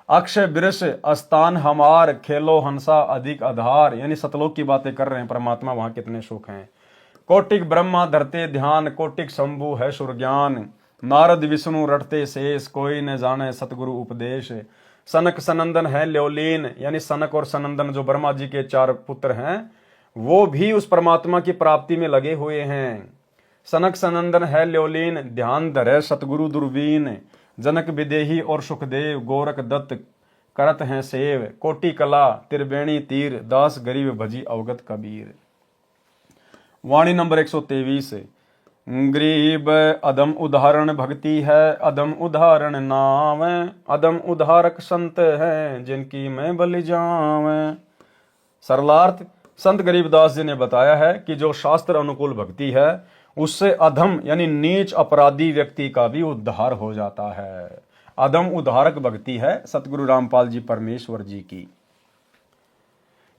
अक्षय वृष अस्तान हमार, खेलो हंसा अधिक आधार। यानी सतलोक की बातें कर रहे हैं परमात्मा, वहां कितने सुख हैं। कोटिक ब्रह्मा धरते ध्यान, कोटिक शंभु है सुरज्ञान। नारद विष्णु रटते शेष, कोई न जाने सतगुरु उपदेश। सनक सनंदन है ल्योलीन, यानी सनक और सनंदन जो ब्रह्मा जी के 4 पुत्र हैं, वो भी उस परमात्मा की प्राप्ति में लगे हुए हैं। सनक सनंदन है ल्योलीन, ध्यान धरे सतगुरु दुर्बीन। जनक विदेही और सुखदेव, गोरख दत्त करत हैं सेव। कोटि कला त्रिवेणी तीर, दास गरीब भजी अवगत कबीर। वाणी नंबर 123। गरीब अदम उदाहरण भक्ति है, अदम उदाहरण नाम। अदम उदारक संत है, जिनकी मैं बलि जाऊं। सरलार्थ, संत गरीबदास जी ने बताया है कि जो शास्त्र अनुकूल भक्ति है उससे अधम यानी नीच अपराधी व्यक्ति का भी उद्धार हो जाता है। अधम उद्धारक भक्ति है सतगुरु रामपाल जी परमेश्वर जी की।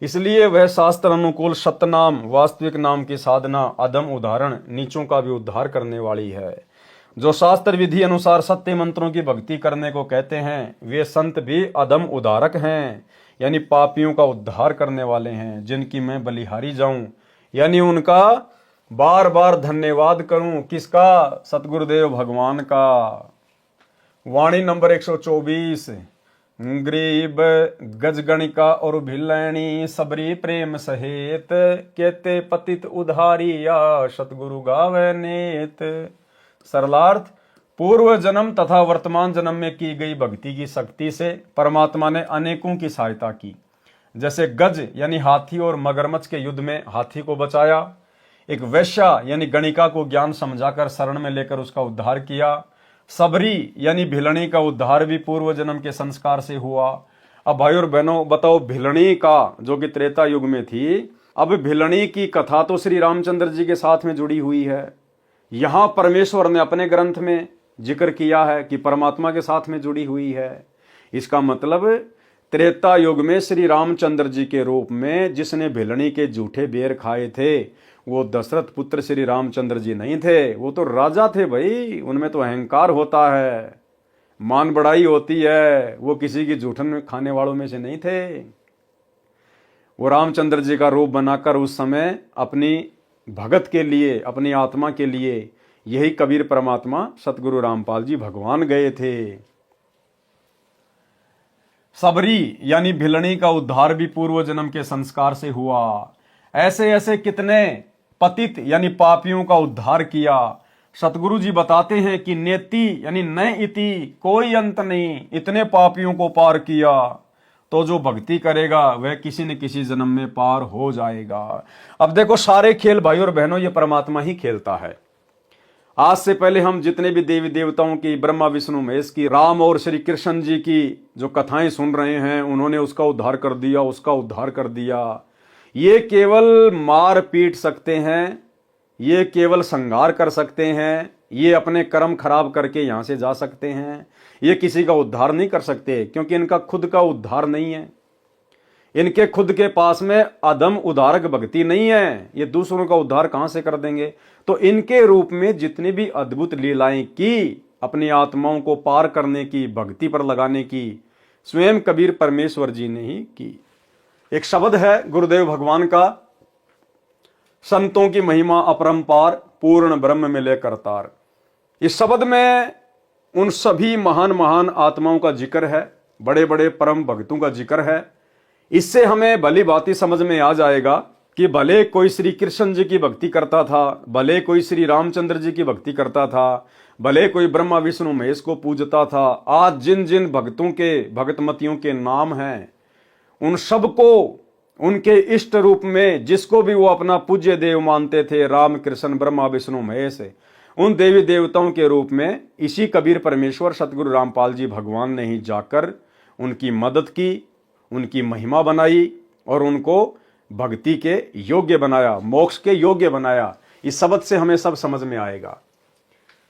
इसलिए वह शास्त्र अनुकूल सतनाम वास्तविक नाम की साधना अधम उदाहरण नीचों का भी उद्धार करने वाली है। जो शास्त्र विधि अनुसार सत्य मंत्रों की भक्ति करने को कहते हैं वे संत भी अधम उद्धारक हैं, यानी पापियों का उद्धार करने वाले हैं, जिनकी मैं बलिहारी जाऊं, यानी उनका बार बार धन्यवाद करूं। किसका? सतगुरुदेव भगवान का। वाणी नंबर 124। गरीब गजगणिका और भिलैनी, सबरी प्रेम सहेत। केते पतित उधारिया, सतगुरु गावे नेत। सरलार्थ, पूर्व जन्म तथा वर्तमान जन्म में की गई भक्ति की शक्ति से परमात्मा ने अनेकों की सहायता की। जैसे गज यानी हाथी और मगरमच्छ के युद्ध में हाथी को बचाया, एक वैश्या यानी गणिका को ज्ञान समझाकर शरण में लेकर उसका उद्धार किया, सबरी यानी भिलनी का उद्धार भी पूर्व जन्म के संस्कार से हुआ। अब भाई और बहनों बताओ, भिलनी का जो कि त्रेता युग में थी, अब भिलनी की कथा तो श्री रामचंद्र जी के साथ में जुड़ी हुई है। यहां परमेश्वर ने अपने ग्रंथ में जिक्र किया है कि परमात्मा के साथ में जुड़ी हुई है। इसका मतलब त्रेता युग में श्री रामचंद्र जी के रूप में जिसने भिलनी के जूठे बेर खाए थे वो दशरथ पुत्र श्री रामचंद्र जी नहीं थे, वो तो राजा थे भाई। उनमें तो अहंकार होता है, मान बढ़ाई होती है, वो किसी की जूठन खाने वालों में से नहीं थे। वो रामचंद्र जी का रूप बनाकर उस समय अपनी भगत के लिए, अपनी आत्मा के लिए यही कबीर परमात्मा सतगुरु रामपाल जी भगवान गए थे। सबरी यानी भिलनी का उद्धार भी पूर्व जन्म के संस्कार से हुआ। ऐसे ऐसे कितने पतित यानी पापियों का उद्धार किया। सतगुरु जी बताते हैं कि नेति यानी न इति, कोई अंत नहीं, इतने पापियों को पार किया। तो जो भक्ति करेगा वह किसी न किसी जन्म में पार हो जाएगा। अब देखो, सारे खेल भाई और बहनों ये परमात्मा ही खेलता है। आज से पहले हम जितने भी देवी देवताओं की, ब्रह्मा विष्णु महेश की, राम और श्री कृष्ण जी की जो कथाएं सुन रहे हैं, उन्होंने उसका उद्धार कर दिया, उसका उद्धार कर दिया। ये केवल मार पीट सकते हैं, ये केवल संहार कर सकते हैं, ये अपने कर्म खराब करके यहां से जा सकते हैं। ये किसी का उद्धार नहीं कर सकते, क्योंकि इनका खुद का उद्धार नहीं है। इनके खुद के पास में अदम उद्धारक भक्ति नहीं है। ये दूसरों का उद्धार कहां से कर देंगे? तो इनके रूप में जितनी भी अद्भुत लीलाएं की, अपनी आत्माओं को पार करने की, भक्ति पर लगाने की, स्वयं कबीर परमेश्वर जी ने ही की। एक शब्द है गुरुदेव भगवान का, संतों की महिमा अपरंपार, पूर्ण ब्रह्म मिले करतार। इस शब्द में उन सभी महान महान आत्माओं का जिक्र है, बड़े बड़े परम भक्तों का जिक्र है। इससे हमें भली भांति समझ में आ जाएगा कि भले कोई श्री कृष्ण जी की भक्ति करता था, भले कोई श्री रामचंद्र जी की भक्ति करता था, भले कोई ब्रह्मा विष्णु महेश को पूजता था, आज जिन जिन भक्तों के, भगतमतियों के नाम हैं, उन सबको उनके इष्ट रूप में, जिसको भी वो अपना पूज्य देव मानते थे, राम कृष्ण ब्रह्मा विष्णु महेश, उन देवी देवताओं के रूप में इसी कबीर परमेश्वर सतगुरु रामपाल जी भगवान ने ही जाकर उनकी मदद की, उनकी महिमा बनाई और उनको भक्ति के योग्य बनाया, मोक्ष के योग्य बनाया। इस शब्द से हमें सब समझ में आएगा।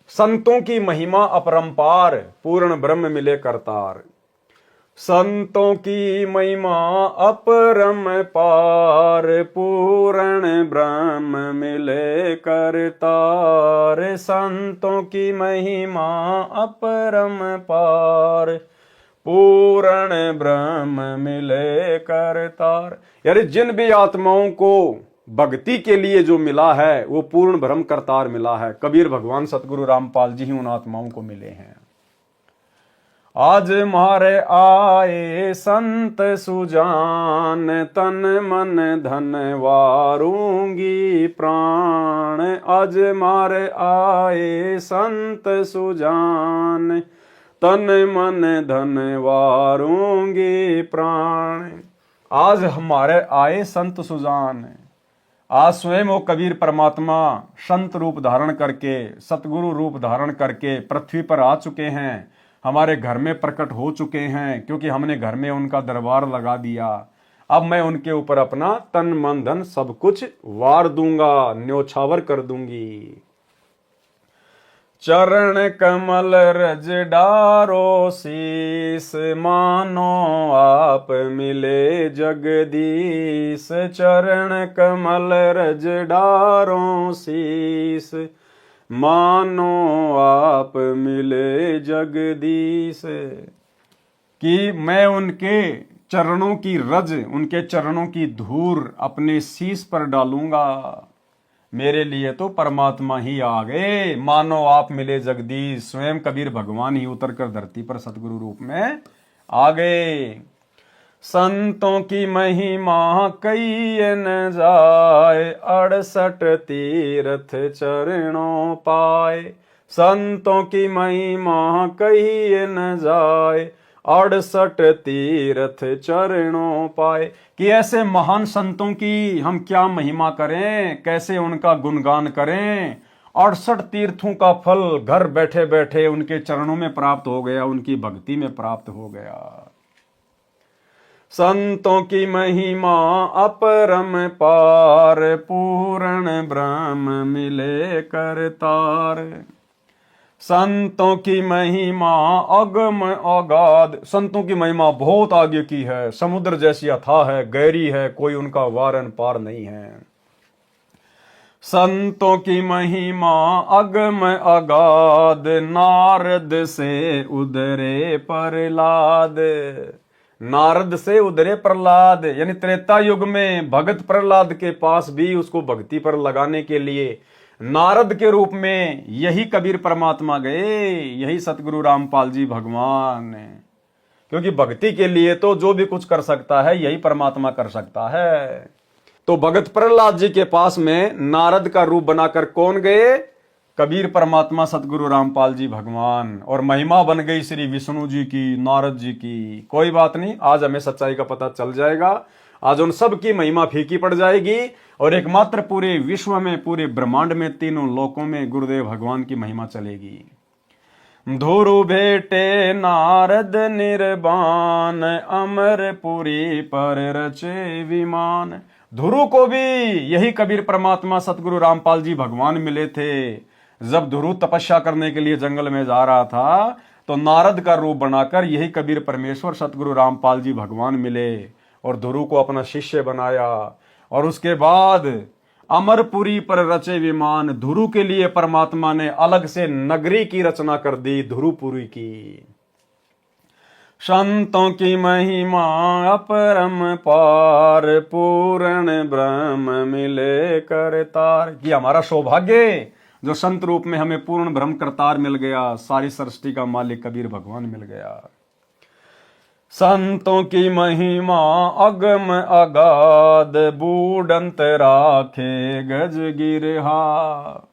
संतों की महिमा अपरंपार, पूर्ण ब्रह्म मिले करतार। संतों की महिमा अपरंपार, पूर्ण ब्रह्म मिले करतार। संतों की महिमा अपरंपार, पूर्ण ब्रह्म मिले करतार। यानी जिन भी आत्माओं को भक्ति के लिए जो मिला है वो पूर्ण ब्रह्म करतार मिला है। कबीर भगवान सतगुरु रामपाल जी ही उन आत्माओं को मिले हैं। आज मारे आए संत सुजान, तन मन धन वारू वारूंगी प्राण, आज मारे आए संत सुजान, तन मन धन वारूंगी प्राण। आज हमारे आए संत सुजान, आज स्वयं वो कबीर परमात्मा संत रूप धारण करके, सतगुरु रूप धारण करके पृथ्वी पर आ चुके हैं, हमारे घर में प्रकट हो चुके हैं, क्योंकि हमने घर में उनका दरबार लगा दिया। अब मैं उनके ऊपर अपना तन मन धन सब कुछ वार दूंगा, न्योछावर कर दूंगी। चरण कमल रज डारो शीस, मानो आप मिले जगदीश। चरण कमल रज डारो शीस, मानो आप मिले जगदीश। कि मैं उनके चरणों की रज, उनके चरणों की धूल अपने शीश पर डालूंगा। मेरे लिए तो परमात्मा ही आ गए, मानो आप मिले जगदीश। स्वयं कबीर भगवान ही उतरकर धरती पर सतगुरु रूप में आ गए। संतों की महिमा कही न जाए, 68 तीर्थ चरणों पाए। संतों की महिमा कही न जाए, 68 तीर्थ चरणों पाए। कि ऐसे महान संतों की हम क्या महिमा करें, कैसे उनका गुणगान करें। 68 तीर्थों का फल घर बैठे बैठे उनके चरणों में प्राप्त हो गया, उनकी भक्ति में प्राप्त हो गया। संतों की महिमा अपरम पार, पूर्ण ब्रह्म मिले करतार। संतों की महिमा अगम अगाध, संतों की महिमा बहुत आगे की है, समुद्र जैसी अथाह है, गहरी है, कोई उनका वारन पार नहीं है। संतों की महिमा अगम अगाध, नारद से उधरे प्रहलाद। नारद से उधरे प्रहलाद, यानी त्रेता युग में भगत प्रहलाद के पास भी उसको भक्ति पर लगाने के लिए नारद के रूप में यही कबीर परमात्मा गए, यही सतगुरु रामपाल जी भगवान। क्योंकि भक्ति के लिए तो जो भी कुछ कर सकता है यही परमात्मा कर सकता है। तो भगत प्रहलाद जी के पास में नारद का रूप बनाकर कौन गए? कबीर परमात्मा सतगुरु रामपाल जी भगवान। और महिमा बन गई श्री विष्णु जी की, नारद जी की। कोई बात नहीं, आज हमें सच्चाई का पता चल जाएगा। आज उन सब की महिमा फीकी पड़ जाएगी और एकमात्र पूरे विश्व में, पूरे ब्रह्मांड में, तीनों लोकों में गुरुदेव भगवान की महिमा चलेगी। धुरु भेटे नारद निर्बान, अमरपुरी पर रचे विमान। धुरु को भी यही कबीर परमात्मा सतगुरु रामपाल जी भगवान मिले थे। जब धुरु तपस्या करने के लिए जंगल में जा रहा था तो नारद का रूप बनाकर यही कबीर परमेश्वर सतगुरु रामपाल जी भगवान मिले और धुरु को अपना शिष्य बनाया। और उसके बाद अमरपुरी पर रचे विमान, धुरु के लिए परमात्मा ने अलग से नगरी की रचना कर दी, धुरुपुरी की। संतों की महिमा अपरम पार, पूर्ण ब्रह्म मिले करतार। कि हमारा सौभाग्य जो संत रूप में हमें पूर्ण ब्रह्म करतार मिल गया, सारी सृष्टि का मालिक कबीर भगवान मिल गया। संतों की महिमा अगम अगाध, बूढ़ंत राखे गज गिरहा।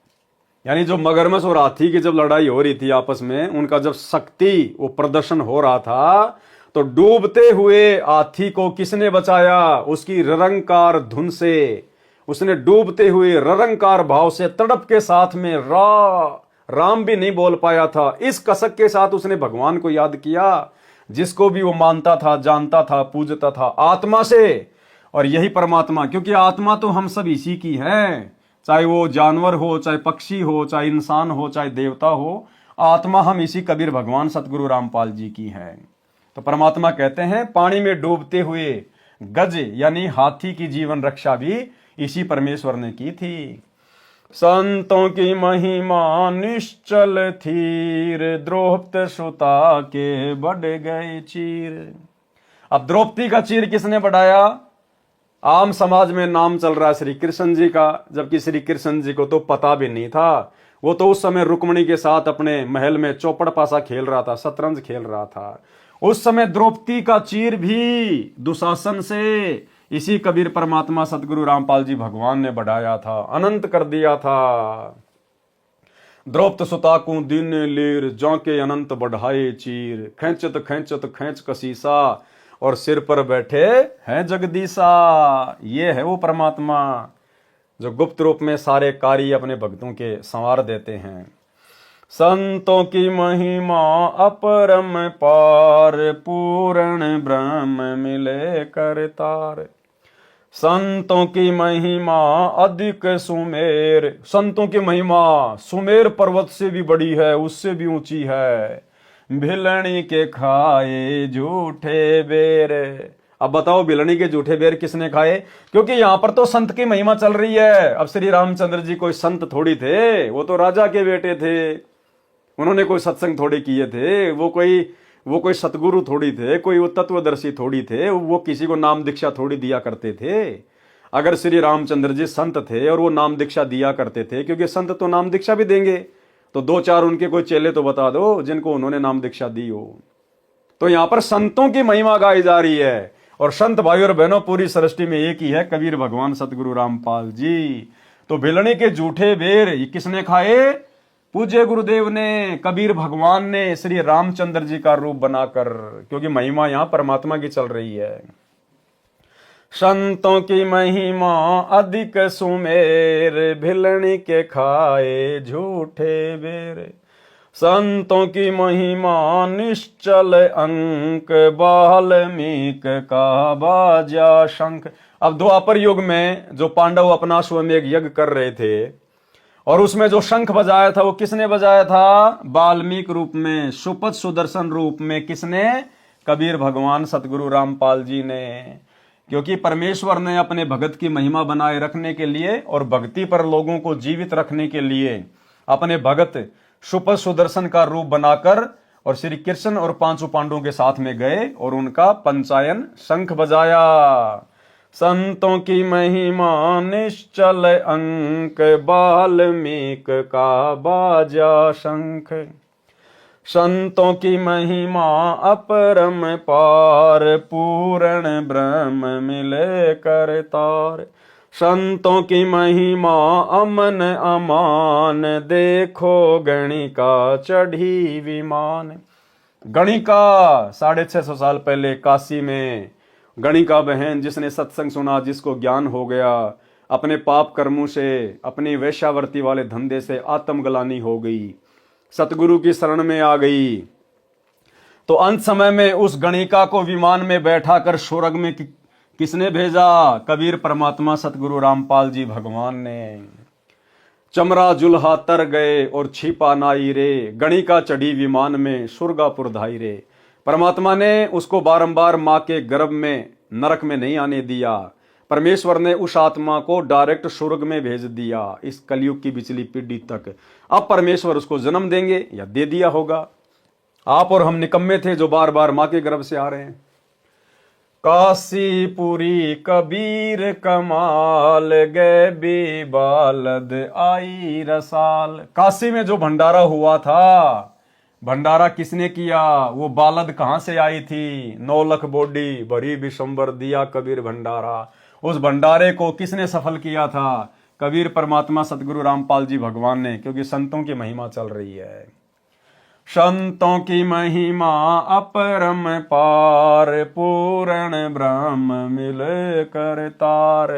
यानी जो मगरमच्छ और हाथी की जब लड़ाई हो रही थी आपस में, उनका जब शक्ति वो प्रदर्शन हो रहा था, तो डूबते हुए हाथी को किसने बचाया? उसकी ररंकार धुन से। उसने डूबते हुए ररंकार भाव से तड़प के साथ में राम भी नहीं बोल पाया था, इस कसक के साथ उसने भगवान को याद किया, जिसको भी वो मानता था, जानता था, पूजता था आत्मा से। और यही परमात्मा, क्योंकि आत्मा तो हम सब इसी की है, चाहे वो जानवर हो, चाहे पक्षी हो, चाहे इंसान हो, चाहे देवता हो, आत्मा हम इसी कबीर भगवान सतगुरु रामपाल जी की है। तो परमात्मा कहते हैं पानी में डूबते हुए गज यानी हाथी की जीवन रक्षा भी इसी परमेश्वर ने की थी। संतों की महिमा निश्चल थीर, द्रौपदी सुता के बढ़ गए चीर। अब द्रौपदी का चीर किसने बढ़ाया? आम समाज में नाम चल रहा है श्री कृष्ण जी का, जबकि श्री कृष्ण जी को तो पता भी नहीं था। वो तो उस समय रुक्मिणी के साथ अपने महल में चौपड़ पासा खेल रहा था, शतरंज खेल रहा था। उस समय द्रौपदी का चीर भी दुशासन से इसी कबीर परमात्मा सतगुरु रामपाल जी भगवान ने बढ़ाया था, अनंत कर दिया था। द्रौपद सुताकू दीन लीर जौके अनंत बढ़ाए चीर, खेचत खेचत खेच कसीसा और सिर पर बैठे हैं जगदीशा। ये है वो परमात्मा जो गुप्त रूप में सारे कार्य अपने भक्तों के संवार देते हैं। संतों की महिमा अपरम पार, पूर्ण ब्रह्म मिले करतार। संतों की महिमा अधिक सुमेर, संतों की महिमा सुमेर पर्वत से भी बड़ी है, उससे भी ऊंची है। भिलनी के खाए झूठे बेर। अब बताओ भिलनी के झूठे बेर किसने खाए? क्योंकि यहां पर तो संत की महिमा चल रही है। अब श्री रामचंद्र जी कोई संत थोड़ी थे, वो तो राजा के बेटे थे, उन्होंने कोई सत्संग थोड़ी किए थे, वो कोई सतगुरु थोड़ी थे, कोई वो तत्वदर्शी थोड़ी थे, वो किसी को नाम दीक्षा थोड़ी दिया करते थे। अगर श्री रामचंद्र जी संत थे और वो नाम दीक्षा दिया करते थे, क्योंकि संत तो नाम दीक्षा भी देंगे, तो दो चार उनके कोई चेले तो बता दो जिनको उन्होंने नाम दीक्षा दी हो। तो यहां पर संतों की महिमा गाई जा रही है। और संत भाई और बहनों, पूरी सृष्टि में एक ही है, कबीर भगवान सतगुरु रामपाल जी। तो भिलनी के झूठे बेर ये किसने खाए? पूज्य गुरुदेव ने, कबीर भगवान ने, श्री रामचंद्र जी का रूप बनाकर, क्योंकि महिमा यहां परमात्मा की चल रही है। संतों की महिमा अधिक सुमेर, भिलनी के खाए झूठे बेर। संतों की महिमा निश्चल अंक, वाल्मीक का बाजा शंख। अब द्वापर युग में जो पांडव अपना स्वमेघ यज्ञ कर रहे थे और उसमें जो शंख बजाया था वो किसने बजाया था? वाल्मीकि रूप में, सुपथ सुदर्शन रूप में। किसने? कबीर भगवान सतगुरु रामपाल जी ने। क्योंकि परमेश्वर ने अपने भगत की महिमा बनाए रखने के लिए और भक्ति पर लोगों को जीवित रखने के लिए अपने भगत सुपथ सुदर्शन का रूप बनाकर और श्री कृष्ण और पांचों पांडवों के साथ में गए और उनका पंचायन शंख बजाया। संतों की महिमा निश्चल अंक, वाल्मीकि का बाजा शंख। संतों की महिमा अपरम पार, पूर्ण ब्रह्म मिले करतार। संतों की महिमा अमन अमान, देखो गणिका चढ़ी विमान। गणिका 650 साल पहले काशी में गणिका बहन, जिसने सत्संग सुना, जिसको ज्ञान हो गया, अपने पाप कर्मों से, अपनी वेश्यावर्ती वाले धंधे से आत्मग्लानि हो गई, सतगुरु की शरण में आ गई। तो अंत समय में उस गणिका को विमान में बैठा कर स्वर्ग में किसने भेजा? कबीर परमात्मा सतगुरु रामपाल जी भगवान ने। चमरा जुल्हा तर गए और छिपा नाई रे, गणिका चढ़ी विमान में सुरगापुर धाई रे। परमात्मा ने उसको बारंबार मां के गर्भ में नरक में नहीं आने दिया। परमेश्वर ने उस आत्मा को डायरेक्ट स्वर्ग में भेज दिया इस कलयुग की पिछली पीढ़ी तक। अब परमेश्वर उसको जन्म देंगे या दे दिया होगा। आप और हम निकम्मे थे जो बार बार मां के गर्भ से आ रहे हैं। काशीपुरी कबीर कमाल, गए भी बालद आई रसाल। काशी में जो भंडारा हुआ था, भंडारा किसने किया? वो बालद कहां से आई थी? 9 लाख बोडी भरी विशंबर दिया कबीर भंडारा। उस भंडारे को किसने सफल किया था? कबीर परमात्मा सतगुरु रामपाल जी भगवान ने। क्योंकि संतों की महिमा चल रही है। संतों की महिमा अपरम पार, पूर्ण ब्रह्म मिले करतार।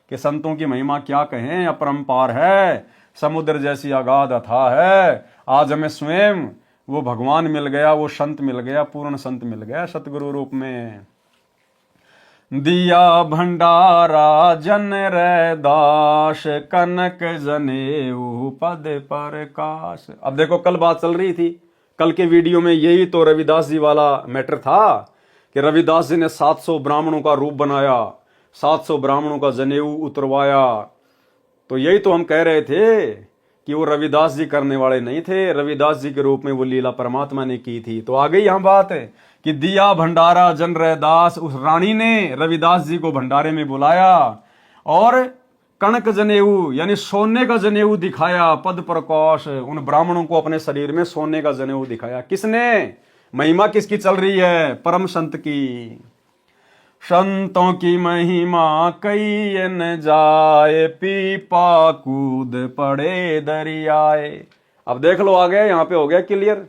कि संतों की महिमा क्या कहें, अपरंपार है, समुद्र जैसी अगाध अथाह है। आज हमें स्वयं वो भगवान मिल गया, वो संत मिल गया, पूर्ण संत मिल गया सतगुरु रूप में। दिया भंडारा जन रैदास, कनक जनेऊ पद प्रकाश। अब देखो, कल बात चल रही थी, कल के वीडियो में यही तो रविदास जी वाला मैटर था कि रविदास जी ने 700 ब्राह्मणों का रूप बनाया, 700 ब्राह्मणों का जनेऊ उतरवाया। तो यही तो हम कह रहे थे कि वो रविदास जी करने वाले नहीं थे, रविदास जी के रूप में वो लीला परमात्मा ने की थी। तो आ गई यहां बात है कि दिया भंडारा जन रैदास, उस रानी ने रविदास जी को भंडारे में बुलाया और कणक जनेऊ यानी सोने का जनेऊ दिखाया, पद प्रकाश, उन ब्राह्मणों को अपने शरीर में सोने का जनेऊ दिखाया। किसने? महिमा किसकी चल रही है? परम संत की। संतों की महिमा कई न जाए, पीपा कूद पड़े दरियाए। अब देख लो आगे, यहां पे हो गया क्लियर।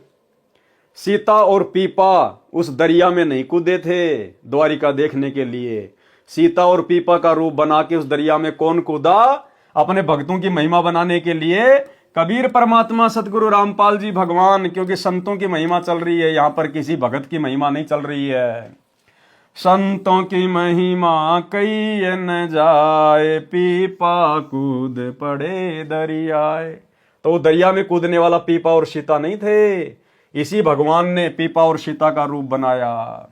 सीता और पीपा उस दरिया में नहीं कूदे थे द्वारिका देखने के लिए। सीता और पीपा का रूप बना के उस दरिया में कौन कूदा? अपने भक्तों की महिमा बनाने के लिए कबीर परमात्मा, सतगुरु रामपाल जी भगवान। क्योंकि संतों की महिमा चल रही है, यहां पर किसी भगत की महिमा नहीं चल रही है। संतों की महिमा कई न जाए, पीपा कूद पड़े दरियाए। तो दरिया में कूदने वाला पीपा और सीता नहीं थे, इसी भगवान ने पीपा और सीता का रूप बनाया।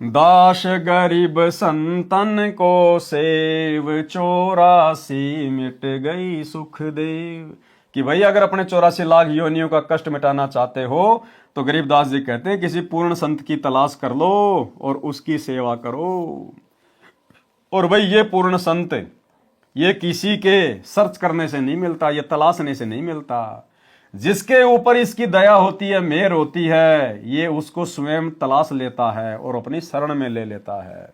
दास गरीब संतन को सेव, 84 मिट गई सुख देव। कि भाई अगर अपने 84 लाख योनियों का कष्ट मिटाना चाहते हो तो गरीबदास जी कहते हैं किसी पूर्ण संत की तलाश कर लो और उसकी सेवा करो। और भाई ये पूर्ण संत ये किसी के सर्च करने से नहीं मिलता, ये तलाशने से नहीं मिलता। जिसके ऊपर इसकी दया होती है, मेहर होती है, ये उसको स्वयं तलाश लेता है और अपनी शरण में ले लेता है।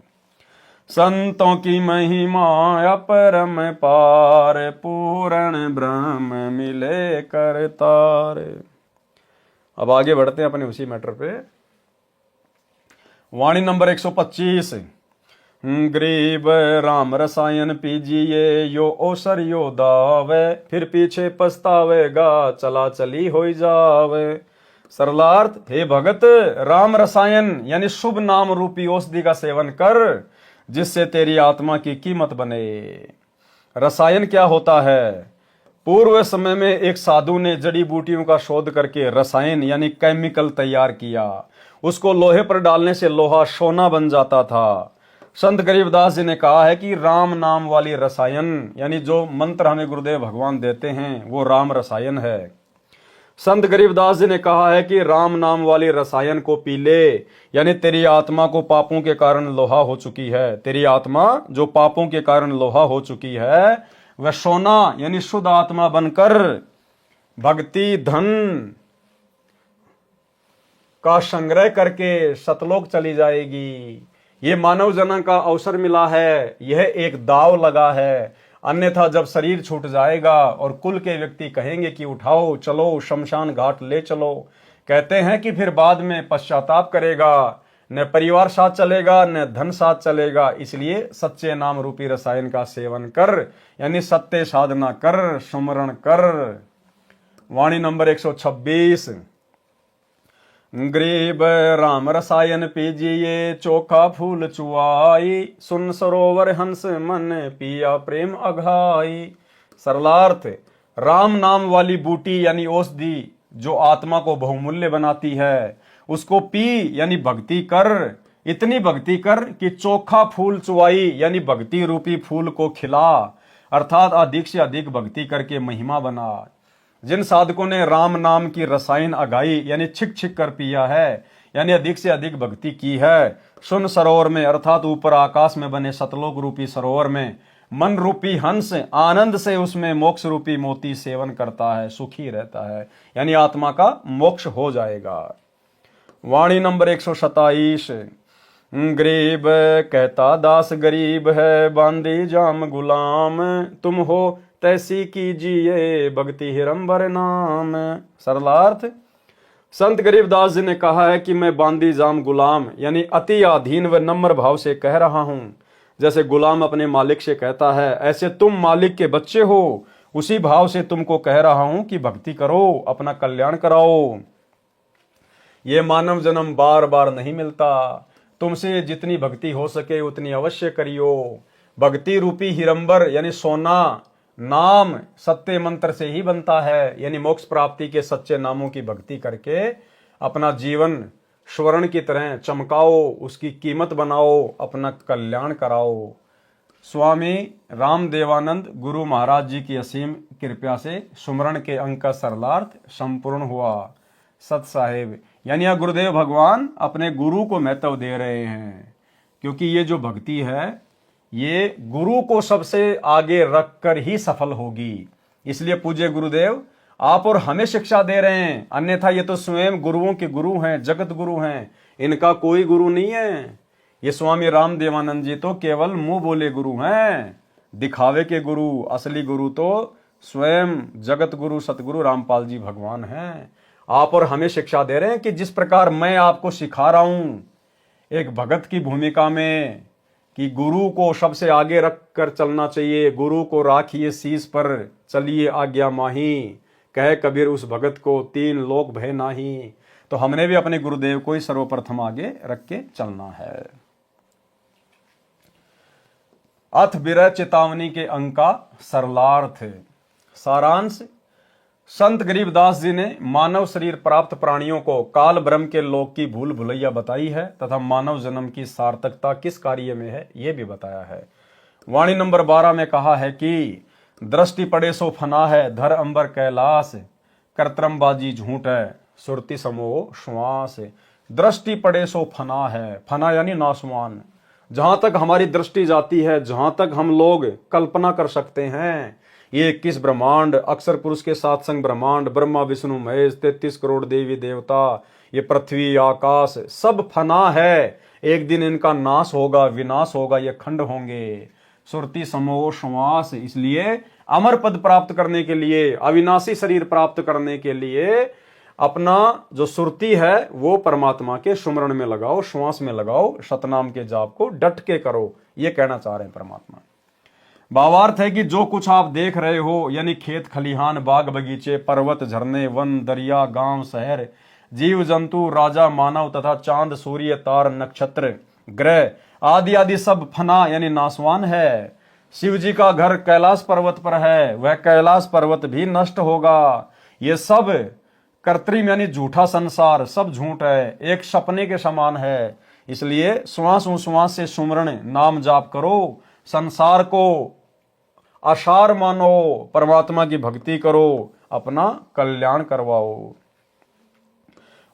संतों की महिमा अपरम पार, पूर्ण ब्रह्म मिले करतार। अब आगे बढ़ते हैं अपने उसी मैटर पे। वाणी नंबर 125। गरीब राम रसायन पीजिए, यो ओसर यो दावे, फिर पीछे पछतावेगा, चला चली हो जावे। सरलार्थ, हे भगत, राम रसायन यानी शुभ नाम रूपी औषधि का सेवन कर, जिससे तेरी आत्मा की कीमत बने। रसायन क्या होता है? पूर्व समय में एक साधु ने जड़ी बूटियों का शोध करके रसायन यानी केमिकल तैयार किया। उसको लोहे पर डालने से लोहा सोना बन जाता था। संत गरीबदास जी ने कहा है कि राम नाम वाली रसायन यानी जो मंत्र हमें गुरुदेव भगवान देते हैं वो राम रसायन है। संत गरीबदास जी ने कहा है कि राम नाम वाली रसायन को पी ले, यानी तेरी आत्मा को पापों के कारण लोहा हो चुकी है। तेरी आत्मा जो पापों के कारण लोहा हो चुकी है वह सोना यानी शुद्ध आत्मा बनकर भक्ति धन का संग्रह करके सतलोक चली जाएगी। ये मानव जन्म का अवसर मिला है, यह एक दाव लगा है। अन्यथा जब शरीर छूट जाएगा और कुल के व्यक्ति कहेंगे कि उठाओ चलो शमशान घाट ले चलो, कहते हैं कि फिर बाद में पश्चाताप करेगा, न परिवार साथ चलेगा न धन साथ चलेगा। इसलिए सच्चे नाम रूपी रसायन का सेवन कर, यानी सत्य साधना कर, सुमरण कर। वाणी नंबर 126। गरीब राम रसायन पीजिए, चोखा फूल चुआई, सुन सरोवर हंस मन पिया प्रेम अघाई। सरलार्थ, राम नाम वाली बूटी यानी औषधि जो आत्मा को बहुमूल्य बनाती है उसको पी यानी भक्ति कर। इतनी भक्ति कर कि चोखा फूल चुआई यानी भक्ति रूपी फूल को खिला, अर्थात अधिक से अधिक भक्ति करके महिमा बना। जिन साधकों ने राम नाम की रसायन अगाई यानी छिक छिक कर पिया है, यानी अधिक से अधिक भक्ति की है, सुन सरोवर में अर्थात ऊपर आकाश में बने सतलोक रूपी सरोवर में मन रूपी हंस आनंद से उसमें मोक्ष रूपी मोती सेवन करता है, सुखी रहता है, यानी आत्मा का मोक्ष हो जाएगा। वाणी नंबर 127। गरीब कहता दास गरीब है, बांदी जाम गुलाम, तुम हो तैसी कीजिए भक्ति हिरंबर नाम। सरलार्थ, संत गरीबदास जी ने कहा है कि मैं बांदी जाम गुलाम यानी अति अधीन व नम्र भाव से कह रहा हूं। जैसे गुलाम अपने मालिक से कहता है, ऐसे तुम मालिक के बच्चे हो, उसी भाव से तुमको कह रहा हूं कि भक्ति करो, अपना कल्याण कराओ। ये मानव जन्म बार बार नहीं मिलता, तुमसे जितनी भक्ति हो सके उतनी अवश्य करियो। भक्ति रूपी हिरंबर यानी सोना नाम सत्य मंत्र से ही बनता है, यानी मोक्ष प्राप्ति के सच्चे नामों की भक्ति करके अपना जीवन स्वर्ण की तरह चमकाओ, उसकी कीमत बनाओ, अपना कल्याण कराओ। स्वामी रामदेवानंद गुरु महाराज जी की असीम कृपा से सुमरण के अंक का सरलार्थ संपूर्ण हुआ। सत साहेब यानी यह गुरुदेव भगवान अपने गुरु को महत्व दे रहे हैं, क्योंकि ये जो भक्ति है ये गुरु को सबसे आगे रखकर ही सफल होगी। इसलिए पूज्य गुरुदेव आप और हमें शिक्षा दे रहे हैं, अन्यथा ये तो स्वयं गुरुओं के गुरु हैं, जगत गुरु हैं, इनका कोई गुरु नहीं है। ये स्वामी रामदेवानंद जी तो केवल मुंह बोले गुरु हैं, दिखावे के गुरु। असली गुरु तो स्वयं जगत गुरु सतगुरु रामपाल जी भगवान हैं। आप और हमें शिक्षा दे रहे हैं कि जिस प्रकार मैं आपको सिखा रहा हूं एक भगत की भूमिका में कि गुरु को सबसे आगे रख कर चलना चाहिए, गुरु को राखिए शीश पर, चलिए आज्ञा माही, कहे कबीर उस भगत को, तीन लोक भय नाही। तो हमने भी अपने गुरुदेव को ही सर्वप्रथम आगे रख के चलना है। अथ विरह चेतावनी के अंक का सरलार्थ। सारांश, संत गरीबदास जी ने मानव शरीर प्राप्त प्राणियों को काल ब्रह्म के लोक की भूल भुलैया बताई है तथा मानव जन्म की सार्थकता किस कार्य में है यह भी बताया है। वाणी नंबर 12 में कहा है कि दृष्टि पड़े सो फना है, धर अंबर कैलाश, कर्तरमबाजी झूठ है, सुरति समोह श्वास। दृष्टि पड़े सो फना है, फना यानी नाशवान। जहां तक हमारी दृष्टि जाती है, जहां तक हम लोग कल्पना कर सकते हैं, ये 21 ब्रह्मांड, अक्षर पुरुष के साथ संग ब्रह्मांड, ब्रह्मा विष्णु महेश, 33 करोड़ देवी देवता, ये पृथ्वी आकाश सब फना है। एक दिन इनका नाश होगा, विनाश होगा, ये खंड होंगे। सुरति समोह श्वास, इसलिए अमर पद प्राप्त करने के लिए, अविनाशी शरीर प्राप्त करने के लिए अपना जो सुरति है वो परमात्मा के सुमरण में लगाओ, श्वास में लगाओ, सतनाम के जाप को डट के करो, ये कहना चाह रहे हैं परमात्मा। भावार्थ है कि जो कुछ आप देख रहे हो यानी खेत खलिहान, बाग बगीचे, पर्वत, झरने, वन, दरिया, गांव, शहर, जीव जंतु, राजा, मानव तथा चांद, सूर्य, तार, नक्षत्र, ग्रह आदि आदि सब फना यानी नाशवान है। शिव जी का घर कैलाश पर्वत पर है, वह कैलाश पर्वत भी नष्ट होगा। ये सब कृत्रिम यानी झूठा संसार, सब झूठ है, एक सपने के समान है। इसलिए श्वास उश्वास से सुमरण नाम जाप करो, संसार को आसार मानो, परमात्मा की भक्ति करो, अपना कल्याण करवाओ।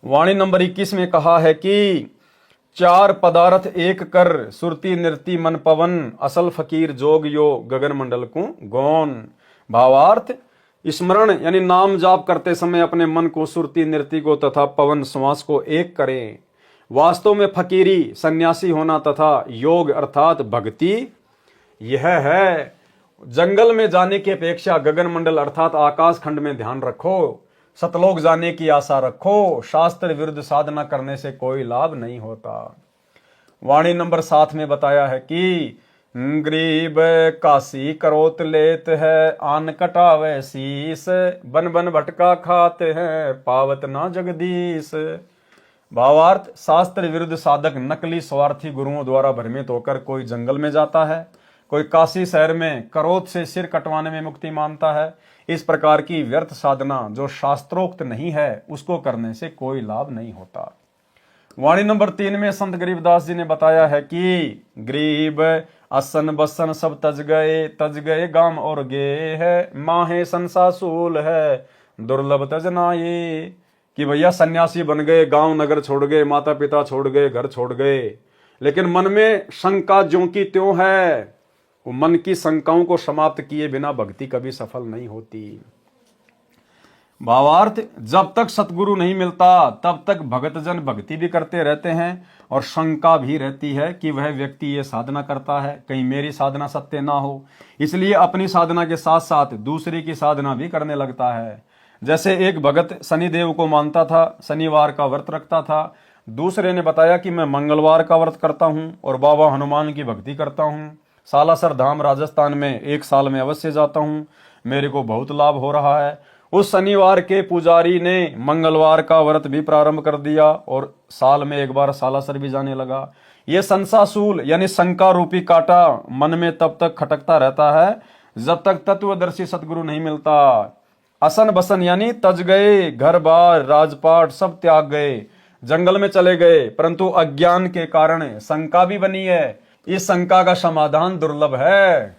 वाणी नंबर 21 में कहा है कि चार पदार्थ एक कर, सुरती नृति मन पवन, असल फकीर जोग यो गगन मंडल को गौन। भावार्थ, स्मरण यानी नाम जाप करते समय अपने मन को, सुरती नृति को तथा पवन श्वास को एक करें। वास्तव में फकीरी सन्यासी होना तथा योग अर्थात भक्ति यह है। जंगल में जाने की अपेक्षा गगन मंडल अर्थात आकाश खंड में ध्यान रखो, सतलोक जाने की आशा रखो। शास्त्र विरुद्ध साधना करने से कोई लाभ नहीं होता। वाणी नंबर 7 में बताया है कि गरीब काशी करोत लेत है, आन कटावे शीस, बन बन भटका खाते हैं, पावत ना जगदीश। भावार्थ, शास्त्र विरुद्ध साधक नकली स्वार्थी गुरुओं द्वारा भ्रमित होकर कोई जंगल में जाता है, कोई काशी शहर में करोत से सिर कटवाने में मुक्ति मानता है। इस प्रकार की व्यर्थ साधना जो शास्त्रोक्त नहीं है उसको करने से कोई लाभ नहीं होता। वाणी नंबर 3 में संत गरीबदास जी ने बताया है कि गरीब असन बसन सब तज गए गाम और गे है, माहे संसासूल है, दुर्लभ तजनाए। कि भैया सन्यासी बन गए, गांव नगर छोड़ गए, माता पिता छोड़ गए, घर छोड़ गए, लेकिन मन में शंका ज्यों की त्यों है। वो मन की शंकाओं को समाप्त किए बिना भक्ति कभी सफल नहीं होती। भावार्थ, जब तक सतगुरु नहीं मिलता तब तक भगतजन भक्ति भी करते रहते हैं और शंका भी रहती है कि वह व्यक्ति ये साधना करता है, कहीं मेरी साधना सत्य ना हो। इसलिए अपनी साधना के साथ साथ दूसरे की साधना भी करने लगता है। जैसे एक भगत शनिदेव को मानता था, शनिवार का व्रत रखता था। दूसरे ने बताया कि मैं मंगलवार का व्रत करता हूं और बाबा हनुमान की भक्ति करता हूं, सालासर धाम राजस्थान में 1 साल में अवश्य जाता हूं, मेरे को बहुत लाभ हो रहा है। उस शनिवार के पुजारी ने मंगलवार का व्रत भी प्रारंभ कर दिया और साल में 1 बार सालासर भी जाने लगा। ये संसासूल यानी शंका रूपी कांटा मन में तब तक खटकता रहता है जब तक तत्वदर्शी सतगुरु नहीं मिलता। असन बसन यानी तज गए, घर बार राजपाट सब त्याग गए, जंगल में चले गए, परंतु अज्ञान के कारण शंका भी बनी है। इस शंका का समाधान दुर्लभ है।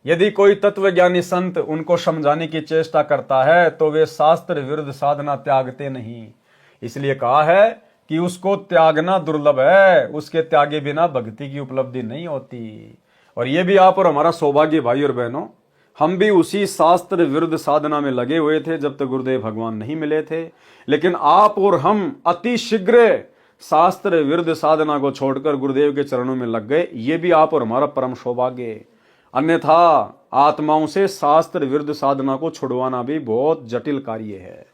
यदि कोई तत्वज्ञानी संत उनको समझाने की चेष्टा करता है तो वे शास्त्र विरुद्ध साधना त्यागते नहीं। इसलिए कहा है कि उसको त्यागना दुर्लभ है, उसके त्यागे बिना भक्ति की उपलब्धि नहीं होती। और ये भी आप और हमारा सौभाग्य भाई और बहनों, हम भी उसी शास्त्र विरुद्ध साधना में लगे हुए थे जब तक गुरुदेव भगवान नहीं मिले थे। लेकिन आप और हम अति शीघ्र शास्त्र विरुद्ध साधना को छोड़कर गुरुदेव के चरणों में लग गए, ये भी आप और हमारा परम सौभाग्य। अन्यथा आत्माओं से शास्त्र विरुद्ध साधना को छुड़वाना भी बहुत जटिल कार्य है।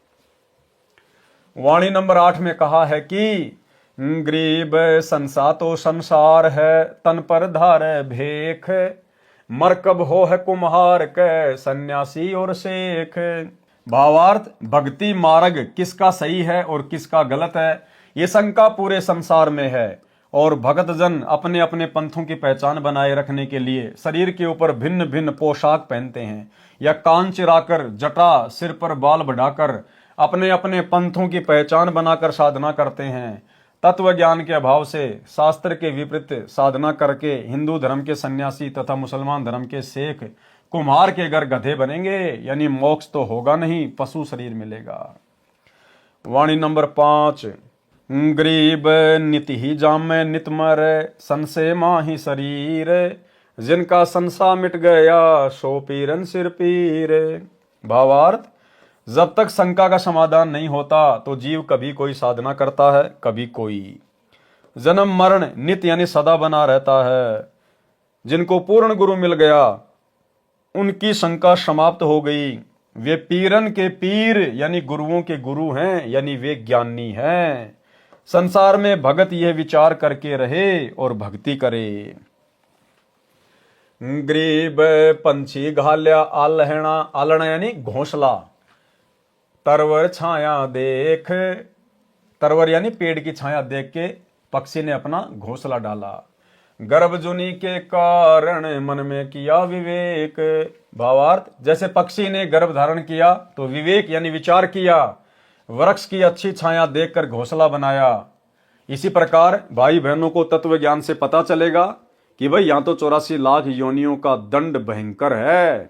वाणी नंबर 8 में कहा है कि गरीब संसा तो संसार है, तन पर धारे भेख, मरकब हो है कुम्हार के, सन्यासी और शेख। भावार्थ, भक्ति मार्ग किसका सही है और किसका गलत है, ये शंका पूरे संसार में है। और भगत जन अपने अपने पंथों की पहचान बनाए रखने के लिए शरीर के ऊपर भिन्न भिन्न पोशाक पहनते हैं, या कान चिराकर, जटा सिर पर बाल बढ़ाकर अपने अपने पंथों की पहचान बनाकर साधना करते हैं। तत्व ज्ञान के अभाव से शास्त्र के विपरीत साधना करके हिंदू धर्म के सन्यासी तथा मुसलमान धर्म के शेख कुम्हार के घर गधे बनेंगे, यानी मोक्ष तो होगा नहीं, पशु शरीर मिलेगा। वाणी नंबर 5, गरीब नित ही जामे नित मर, संशय माही शरीर, जिनका संसा मिट गया सो पीरन सिर पीर। भावार्थ, जब तक शंका का समाधान नहीं होता तो जीव कभी कोई साधना करता है, कभी कोई। जन्म मरण नित्य यानी सदा बना रहता है। जिनको पूर्ण गुरु मिल गया उनकी शंका समाप्त हो गई, वे पीरन के पीर यानी गुरुओं के गुरु हैं, यानी वे ज्ञानी हैं। संसार में भगत यह विचार करके रहे और भक्ति करे। गरीब पंछी घाल्या आलहना, आलना यानी घोंसला, तरवर छाया देख, तरवर यानी पेड़ की छाया देख के पक्षी ने अपना घोंसला डाला। गर्भ जुनी के कारण मन में किया विवेक। भावार्थ, जैसे पक्षी ने गर्भ धारण किया तो विवेक यानी विचार किया, वृक्ष की अच्छी छाया देखकर घोंसला बनाया। इसी प्रकार भाई बहनों को तत्व ज्ञान से पता चलेगा कि भाई यहाँ तो 84 लाख योनियों का दंड भयंकर है।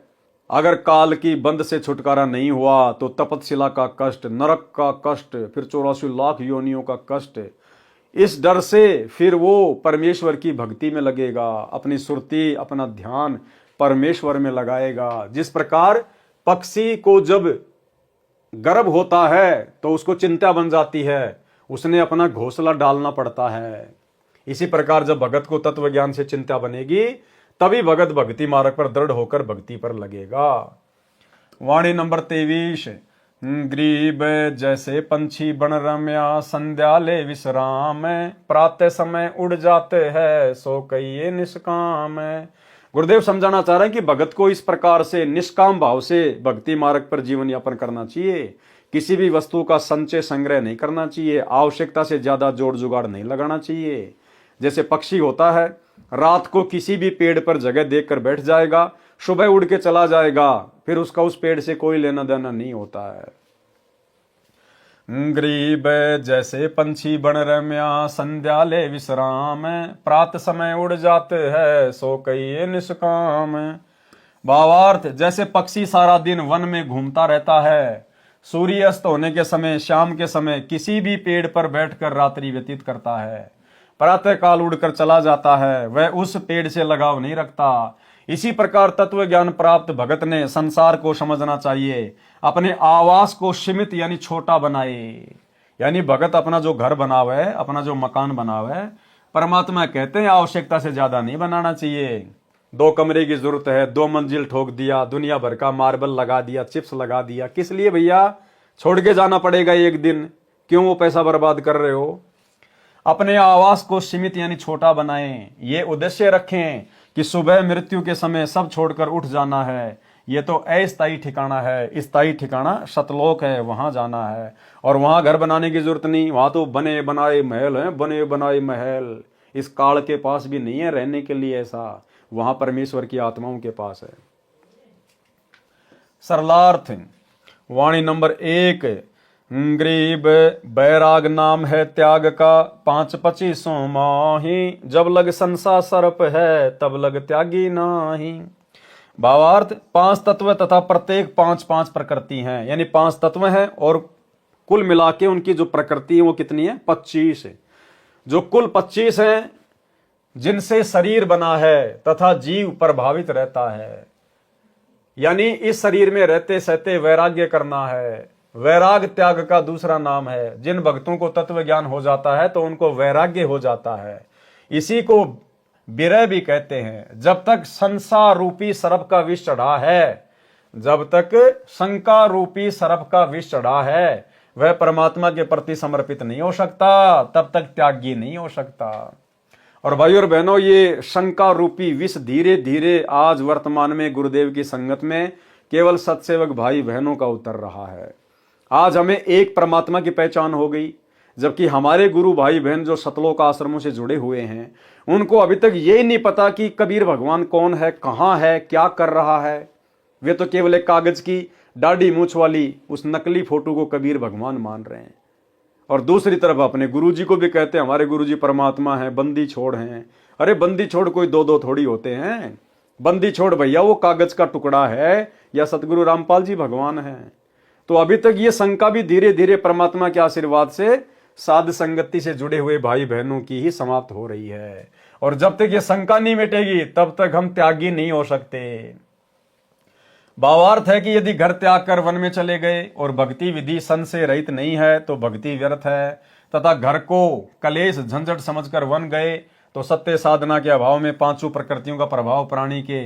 अगर काल की बंद से छुटकारा नहीं हुआ तो तपतशिला का कष्ट, नरक का कष्ट, फिर 84 लाख योनियों का कष्ट। इस डर से फिर वो परमेश्वर की भक्ति में लगेगा, अपनी सुरती, अपना ध्यान परमेश्वर में लगाएगा। जिस प्रकार पक्षी को जब गर्भ होता है तो उसको चिंता बन जाती है, उसने अपना घोंसला डालना पड़ता है। इसी प्रकार जब भगत को तत्व ज्ञान से चिंता बनेगी तभी भगत भक्ति मार्ग पर दृढ़ होकर भक्ति पर लगेगा। वाणी नंबर 23, गरीब जैसे पंछी बन रम्या, संध्या ले विश्राम, प्रातः समय उड़ जाते हैं सो कहिए निष्काम। गुरुदेव समझाना चाह रहे हैं कि भगत को इस प्रकार से निष्काम भाव से भक्ति मार्ग पर जीवन यापन करना चाहिए। किसी भी वस्तु का संचय संग्रह नहीं करना चाहिए, आवश्यकता से ज्यादा जोड़ जुगाड़ नहीं लगाना चाहिए। जैसे पक्षी होता है, रात को किसी भी पेड़ पर जगह देखकर बैठ जाएगा, सुबह उड़ के चला जाएगा, फिर उसका उस पेड़ से कोई लेना देना नहीं होता है। गरीब जैसे पंछी बन रम्या, संध्या ले विश्राम, प्रात समय उड़ जाते हैं सो कहिए निष्काम। भावार्थ, जैसे पक्षी सारा दिन वन में घूमता रहता है, सूर्य अस्त होने के समय, शाम के समय किसी भी पेड़ पर बैठकर रात्रि व्यतीत करता है, प्रातः काल उड़कर चला जाता है, वह उस पेड़ से लगाव नहीं रखता। इसी प्रकार तत्व ज्ञान प्राप्त भगत ने संसार को समझना चाहिए, अपने आवास को सीमित यानी छोटा बनाए। यानी भगत अपना जो घर बनावे, अपना जो मकान बनावे, परमात्मा कहते हैं आवश्यकता से ज्यादा नहीं बनाना चाहिए। 2 कमरे की जरूरत है, 2 मंजिल ठोक दिया, दुनिया भर का मार्बल लगा दिया, चिप्स लगा दिया, किस लिए भैया? छोड़ के जाना पड़ेगा एक दिन, क्यों वो पैसा बर्बाद कर रहे हो? अपने आवास को सीमित यानी छोटा बनाएं, ये उद्देश्य रखें कि सुबह मृत्यु के समय सब छोड़कर उठ जाना है। ये तो अस्थायी ठिकाना है, स्थायी ठिकाना सतलोक है, वहां जाना है। और वहां घर बनाने की जरूरत नहीं, वहां तो बने बनाए महल हैं, बने बनाए महल। इस काल के पास भी नहीं है रहने के लिए ऐसा, वहां परमेश्वर की आत्माओं के पास है। सरलार्थ, वाणी नंबर 1, गरीब बैराग नाम है त्याग का, 5-25 माही, जब लग संसा सर्प है तब लग त्यागी नाही। भावार्थ, 5 तत्व तथा प्रत्येक 5-5 प्रकृति हैं, यानी 5 तत्व हैं और कुल मिला के उनकी जो प्रकृति है वो कितनी है? 25 है। जो कुल 25 हैं जिनसे शरीर बना है तथा जीव प्रभावित रहता है। यानी इस शरीर में रहते सहते वैराग्य करना है, वैराग त्याग का दूसरा नाम है। जिन भक्तों को तत्व ज्ञान हो जाता है तो उनको वैराग्य हो जाता है। इसी को विरह भी कहते हैं। जब तक संसार रूपी सर्प का विष चढ़ा है, जब तक शंका रूपी सर्प का विष चढ़ा है, वह परमात्मा के प्रति समर्पित नहीं हो सकता, तब तक त्यागी नहीं हो सकता। और भाई और बहनों, ये शंका रूपी विष धीरे धीरे आज वर्तमान में गुरुदेव की संगत में केवल सत्सेवक भाई बहनों का उतर रहा है। आज हमें एक परमात्मा की पहचान हो गई, जबकि हमारे गुरु भाई बहन जो सतलोक आश्रमों से जुड़े हुए हैं, उनको अभी तक यही नहीं पता कि कबीर भगवान कौन है, कहाँ है, क्या कर रहा है। वे तो केवल एक कागज की दाढ़ी मूछ वाली उस नकली फोटो को कबीर भगवान मान रहे हैं। और दूसरी तरफ अपने गुरुजी को भी कहते हैं हमारे गुरुजी परमात्मा है, बंदी छोड़ हैं। अरे बंदी छोड़ कोई दो दो थोड़ी होते हैं। बंदी छोड़ भैया वो कागज का टुकड़ा है या सतगुरु रामपाल जी भगवान है। तो अभी तक ये शंका भी धीरे धीरे परमात्मा के आशीर्वाद से साध संगति से जुड़े हुए भाई बहनों की ही समाप्त हो रही है। और जब तक ये शंका नहीं मिटेगी तब तक हम त्यागी नहीं हो सकते। भावार्थ है कि यदि घर त्याग कर वन में चले गए और भक्ति विधि सन से रहित नहीं है तो भक्ति व्यर्थ है, तथा घर को कलेश झंझट समझकर वन गए तो सत्य साधना के अभाव में पांचों प्रकृतियों का प्रभाव प्राणी के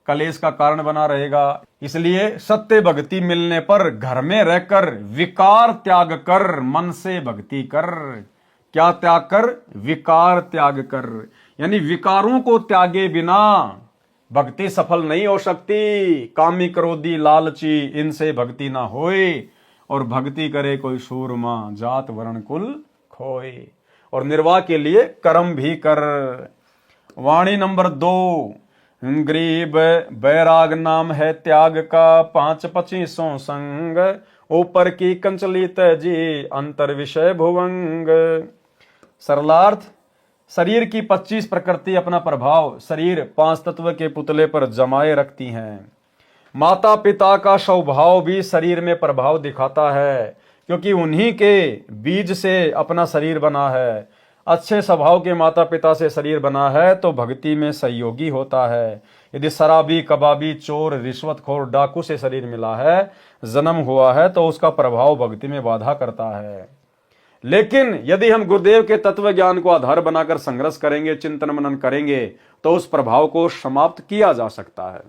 कलेश का कारण बना रहेगा। इसलिए सत्य भक्ति मिलने पर घर में रहकर विकार त्याग कर मन से भक्ति कर। क्या त्याग कर? विकार त्याग कर। यानी विकारों को त्यागे बिना भक्ति सफल नहीं हो सकती। कामी क्रोधी लालची इनसे भक्ति ना होए, और भक्ति करे कोई सूरमा जात वर्ण कुल खोए। और निर्वाह के लिए कर्म भी कर। वाणी नंबर 2, गरीब बैराग नाम है त्याग का, 5-25 संग, ऊपर की कंचली तजी अंतर विषय भुवंग। सरलार्थ, शरीर की 25 प्रकृति अपना प्रभाव शरीर 5 तत्व के पुतले पर जमाए रखती हैं। माता पिता का स्वभाव भी शरीर में प्रभाव दिखाता है, क्योंकि उन्हीं के बीज से अपना शरीर बना है। अच्छे स्वभाव के माता पिता से शरीर बना है तो भक्ति में सहयोगी होता है। यदि शराबी, कबाबी, चोर, रिश्वतखोर, डाकू से शरीर मिला है, जन्म हुआ है, तो उसका प्रभाव भक्ति में बाधा करता है। लेकिन यदि हम गुरुदेव के तत्व ज्ञान को आधार बनाकर संघर्ष करेंगे, चिंतन मनन करेंगे, तो उस प्रभाव को समाप्त किया जा सकता है।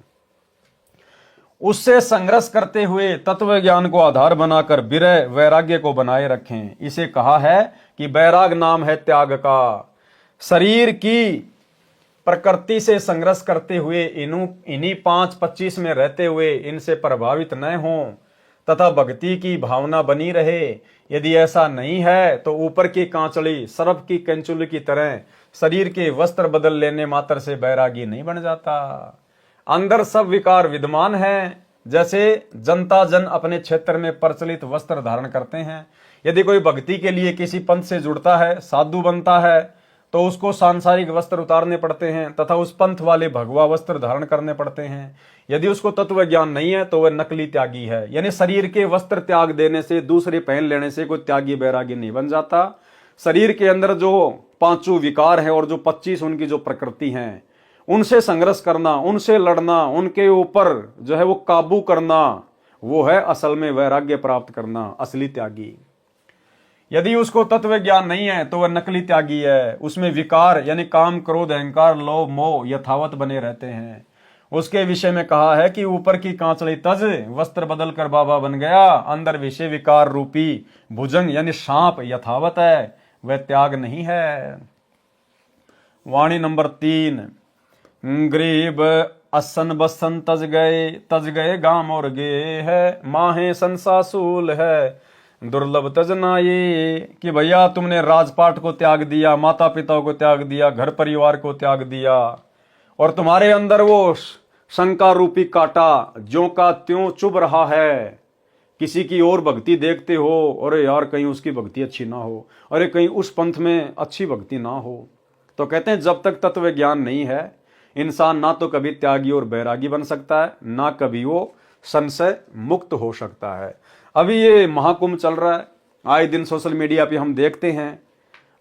उससे संघर्ष करते हुए तत्व ज्ञान को आधार बनाकर विरह वैराग्य को बनाए रखें। इसे कहा है कि बैराग नाम है त्याग का। शरीर की प्रकृति से संघर्ष करते हुए इन्हीं 5-25 में रहते हुए इनसे प्रभावित न हों तथा भक्ति की भावना बनी रहे। यदि ऐसा नहीं है तो ऊपर की कांचड़ी सर्प की कंचुली की तरह शरीर के वस्त्र बदल लेने मात्र से बैरागी नहीं बन जाता। अंदर सब विकार विद्यमान हैं। जैसे जनता जन अपने क्षेत्र में प्रचलित वस्त्र धारण करते हैं, यदि कोई भक्ति के लिए किसी पंथ से जुड़ता है, साधु बनता है, तो उसको सांसारिक वस्त्र उतारने पड़ते हैं तथा उस पंथ वाले भगवा वस्त्र धारण करने पड़ते हैं। यदि उसको तत्व ज्ञान नहीं है तो वह नकली त्यागी है। यानी शरीर के वस्त्र त्याग देने से, दूसरे पहन लेने से कोई त्यागी बैरागी नहीं बन जाता। शरीर के अंदर जो 5 विकार हैं और जो 25 उनकी जो प्रकृति हैं, उनसे संघर्ष करना, उनसे लड़ना, उनके ऊपर जो है वो काबू करना, वो है असल में वैराग्य प्राप्त करना, असली त्यागी। यदि उसको तत्व ज्ञान नहीं है तो वह नकली त्यागी है। उसमें विकार यानी काम, क्रोध, अहंकार, लोभ, मोह यथावत बने रहते हैं। उसके विषय में कहा है कि ऊपर की कांचड़ी तज वस्त्र बदल कर बाबा बन गया, अंदर विषय विकार रूपी भुजंग यानी सांप यथावत है, वह त्याग नहीं है। वाणी नंबर 3, गरीब असन बसन तज गए गाम और गे है, माहे संसासूल है दुर्लभ तजना। ये कि भैया तुमने राजपाट को त्याग दिया, माता पिता को त्याग दिया, घर परिवार को त्याग दिया, और तुम्हारे अंदर वो शंका रूपी कांटा ज्यों का त्यों चुभ रहा है। किसी की और भक्ति देखते हो, अरे यार कहीं उसकी भक्ति अच्छी ना हो, अरे कहीं उस पंथ में अच्छी भक्ति ना हो। तो कहते हैं जब तक तत्व ज्ञान नहीं है, इंसान ना तो कभी त्यागी और बैरागी बन सकता है, ना कभी वो संशय मुक्त हो सकता है। अभी ये महाकुंभ चल रहा है, आए दिन सोशल मीडिया पे हम देखते हैं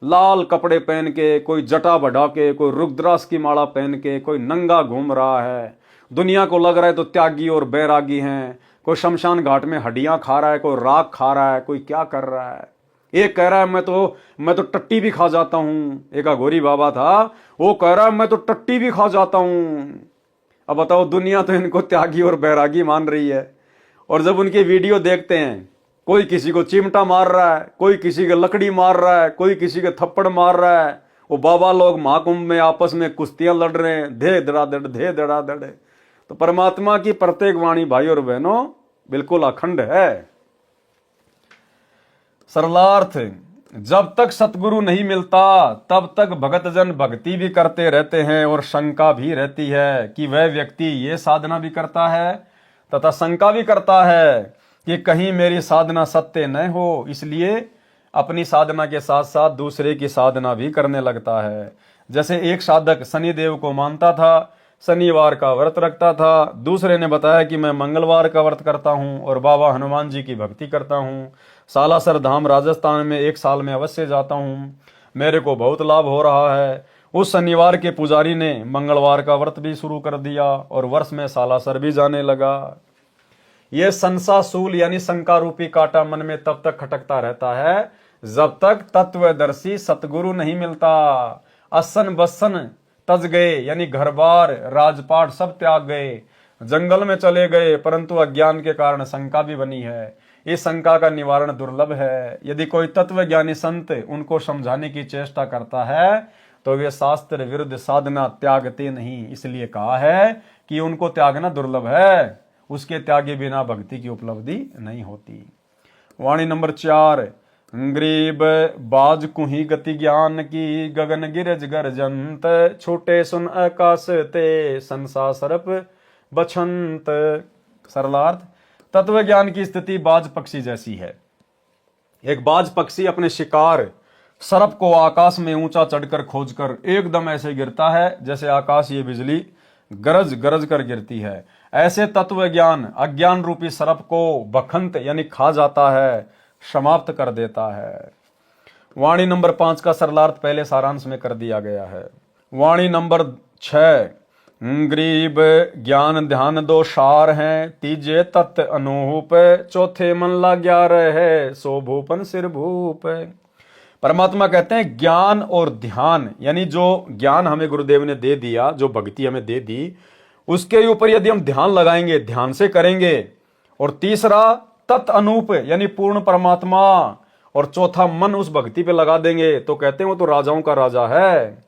लाल कपड़े पहन के, कोई जटा बढ़ा के, कोई रुद्राक्ष की माला पहन के, कोई नंगा घूम रहा है। दुनिया को लग रहा है तो त्यागी और बैरागी हैं, कोई शमशान घाट में हड्डियां खा रहा है, कोई राख खा रहा है, कोई क्या कर रहा है। एक कह रहा है मैं तो टट्टी भी खा जाता हूं। एक अघोरी बाबा था, वो कह रहा है मैं तो टट्टी भी खा जाता हूं। अब बताओ, दुनिया तो इनको त्यागी और बैरागी मान रही है। और जब उनकी वीडियो देखते हैं, कोई किसी को चिमटा मार रहा है, कोई किसी के लकड़ी मार रहा है, कोई किसी के थप्पड़ मार रहा है। वो बाबा लोग महाकुंभ में आपस में कुश्तियां लड़ रहे हैं, धे धड़ाधड़ धे धड़ाधड़। तो परमात्मा की प्रत्येक वाणी भाई और बहनों बिल्कुल अखंड है। सरलार्थ, जब तक सतगुरु नहीं मिलता तब तक भगत जन भक्ति भी करते रहते हैं और शंका भी रहती है कि वह व्यक्ति ये साधना भी करता है तथा शंका भी करता है कि कहीं मेरी साधना सत्य न हो, इसलिए अपनी साधना के साथ साथ दूसरे की साधना भी करने लगता है। जैसे एक साधक शनिदेव को मानता था, शनिवार का व्रत रखता था, दूसरे ने बताया कि मैं मंगलवार का व्रत करता हूं और बाबा हनुमान जी की भक्ति करता हूं, सालासर धाम राजस्थान में 1 साल में अवश्य जाता हूं, मेरे को बहुत लाभ हो रहा है। उस शनिवार के पुजारी ने मंगलवार का व्रत भी शुरू कर दिया और वर्ष में सालासर भी जाने लगा। यह संसासूल यानी शंका रूपी कांटा मन में तब तक खटकता रहता है जब तक तत्वदर्शी सतगुरु नहीं मिलता। असन बसन तज गए यानी घर बार राजपाट सब त्याग गए, जंगल में चले गए, परंतु अज्ञान के कारण शंका भी बनी है। इस शंका का निवारण दुर्लभ है। यदि कोई तत्वज्ञानी संत उनको समझाने की चेष्टा करता है तो वे शास्त्र विरुद्ध साधना त्यागते नहीं, इसलिए कहा है कि उनको त्यागना दुर्लभ है। उसके त्यागे बिना भक्ति की उपलब्धि नहीं होती। वाणी नंबर 4, गरीब बाज कुही गति ज्ञान की, गगन गिरज गर्जंत, छोटे सुन आकाश ते, संसा सरप बछंत। सरलार्थ, तत्व ज्ञान की स्थिति बाज पक्षी जैसी है। एक बाज पक्षी अपने शिकार सर्प को आकाश में ऊंचा चढ़कर खोजकर एकदम ऐसे गिरता है जैसे आकाश ये बिजली गरज गरज कर गिरती है। ऐसे तत्व ज्ञान अज्ञान रूपी सर्प को बखंत यानी खा जाता है, समाप्त कर देता है। वाणी नंबर 5 का सरलार्थ पहले सारांश में कर दिया गया है। वाणी नंबर 6, गरीब ज्ञान ध्यान 2 सार हैं, तीजे तत्व अनूप, चौथे मन ला 11 है, सो भूपन सिर भूप। परमात्मा कहते हैं ज्ञान और ध्यान, यानी जो ज्ञान हमें गुरुदेव ने दे दिया, जो भक्ति हमें दे दी, उसके ऊपर यदि हम ध्यान लगाएंगे, ध्यान से करेंगे, और तीसरा तत् अनूप यानी पूर्ण परमात्मा, और चौथा मन उस भक्ति पे लगा देंगे तो कहते हैं वो तो राजाओं का राजा है।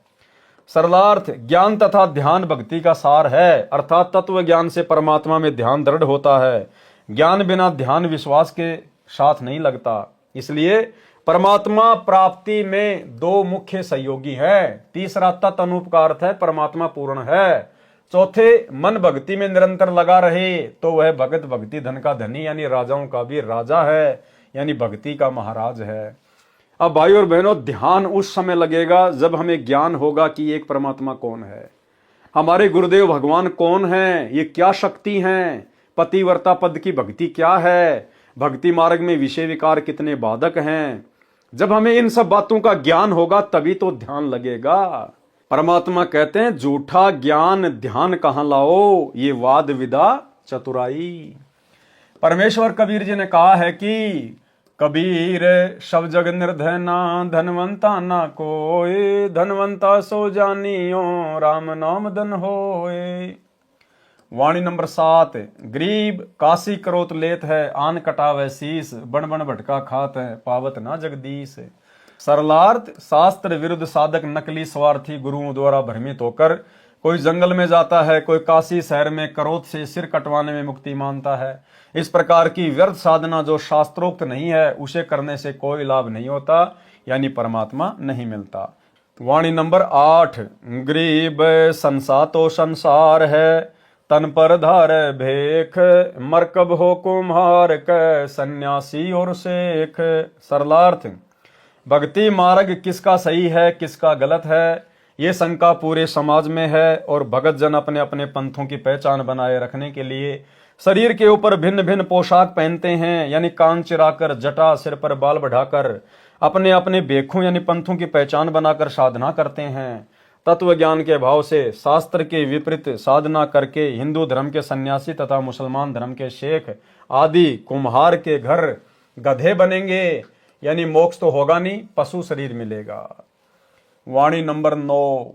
सरलार्थ, ज्ञान तथा ध्यान भक्ति का सार है, अर्थात तत्व ज्ञान से परमात्मा में ध्यान दृढ़ होता है। ज्ञान बिना ध्यान विश्वास के साथ नहीं लगता। इसलिए परमात्मा प्राप्ति में 2 मुख्य सहयोगी हैं। तीसरा तत् अनूप का अर्थ है परमात्मा पूर्ण है। चौथे मन भक्ति में निरंतर लगा रहे तो वह भगत भक्ति धन का धनी यानी राजाओं का भी राजा है, यानी भक्ति का महाराज है। अब भाई और बहनों, ध्यान उस समय लगेगा जब हमें ज्ञान होगा कि एक परमात्मा कौन है, हमारे गुरुदेव भगवान कौन है, ये क्या शक्ति हैं, पतिव्रता पद की भक्ति क्या है, भक्ति मार्ग में विषय विकार कितने बाधक हैं। जब हमें इन सब बातों का ज्ञान होगा तभी तो ध्यान लगेगा। परमात्मा कहते हैं झूठा ज्ञान ध्यान कहां लाओ, ये वाद विदा चतुराई। परमेश्वर कबीर जी ने कहा है कि कबीर सब जग निर्धना, धनवंता ना कोई, धनवंता सो जानियो, राम नाम धन होए। वाणी नंबर 7, गरीब काशी करोत लेत है, आन कटावे शीस, बन बन भटका खात है, पावत ना जगदीश। सरलार्थ, शास्त्र विरुद्ध साधक नकली स्वार्थी गुरुओं द्वारा भ्रमित होकर कोई जंगल में जाता है, कोई काशी शहर में करोत से सिर कटवाने में मुक्ति मानता है। इस प्रकार की व्यर्थ साधना जो शास्त्रोक्त नहीं है उसे करने से कोई लाभ नहीं होता, यानी परमात्मा नहीं मिलता। वाणी नंबर 8, गरीब संसातो संसार है, तन पर धार भेख, मरकब हो कुम्हार क, सन्यासी और शेख। सरलार्थ, भक्ति मार्ग किसका सही है किसका गलत है ये शंका पूरे समाज में है, और भगत जन अपने अपने पंथों की पहचान बनाए रखने के लिए शरीर के ऊपर भिन्न भिन्न पोशाक पहनते हैं, यानी कान चिराकर, जटा सिर पर बाल बढ़ाकर अपने अपने बेखों यानी पंथों की पहचान बनाकर साधना करते हैं। तत्व ज्ञान के भाव से शास्त्र के विपरीत साधना करके हिंदू धर्म के सन्यासी तथा मुसलमान धर्म के शेख आदि कुम्हार के घर गधे बनेंगे, यानी मोक्ष तो होगा नहीं, पशु शरीर मिलेगा। वाणी नंबर 9,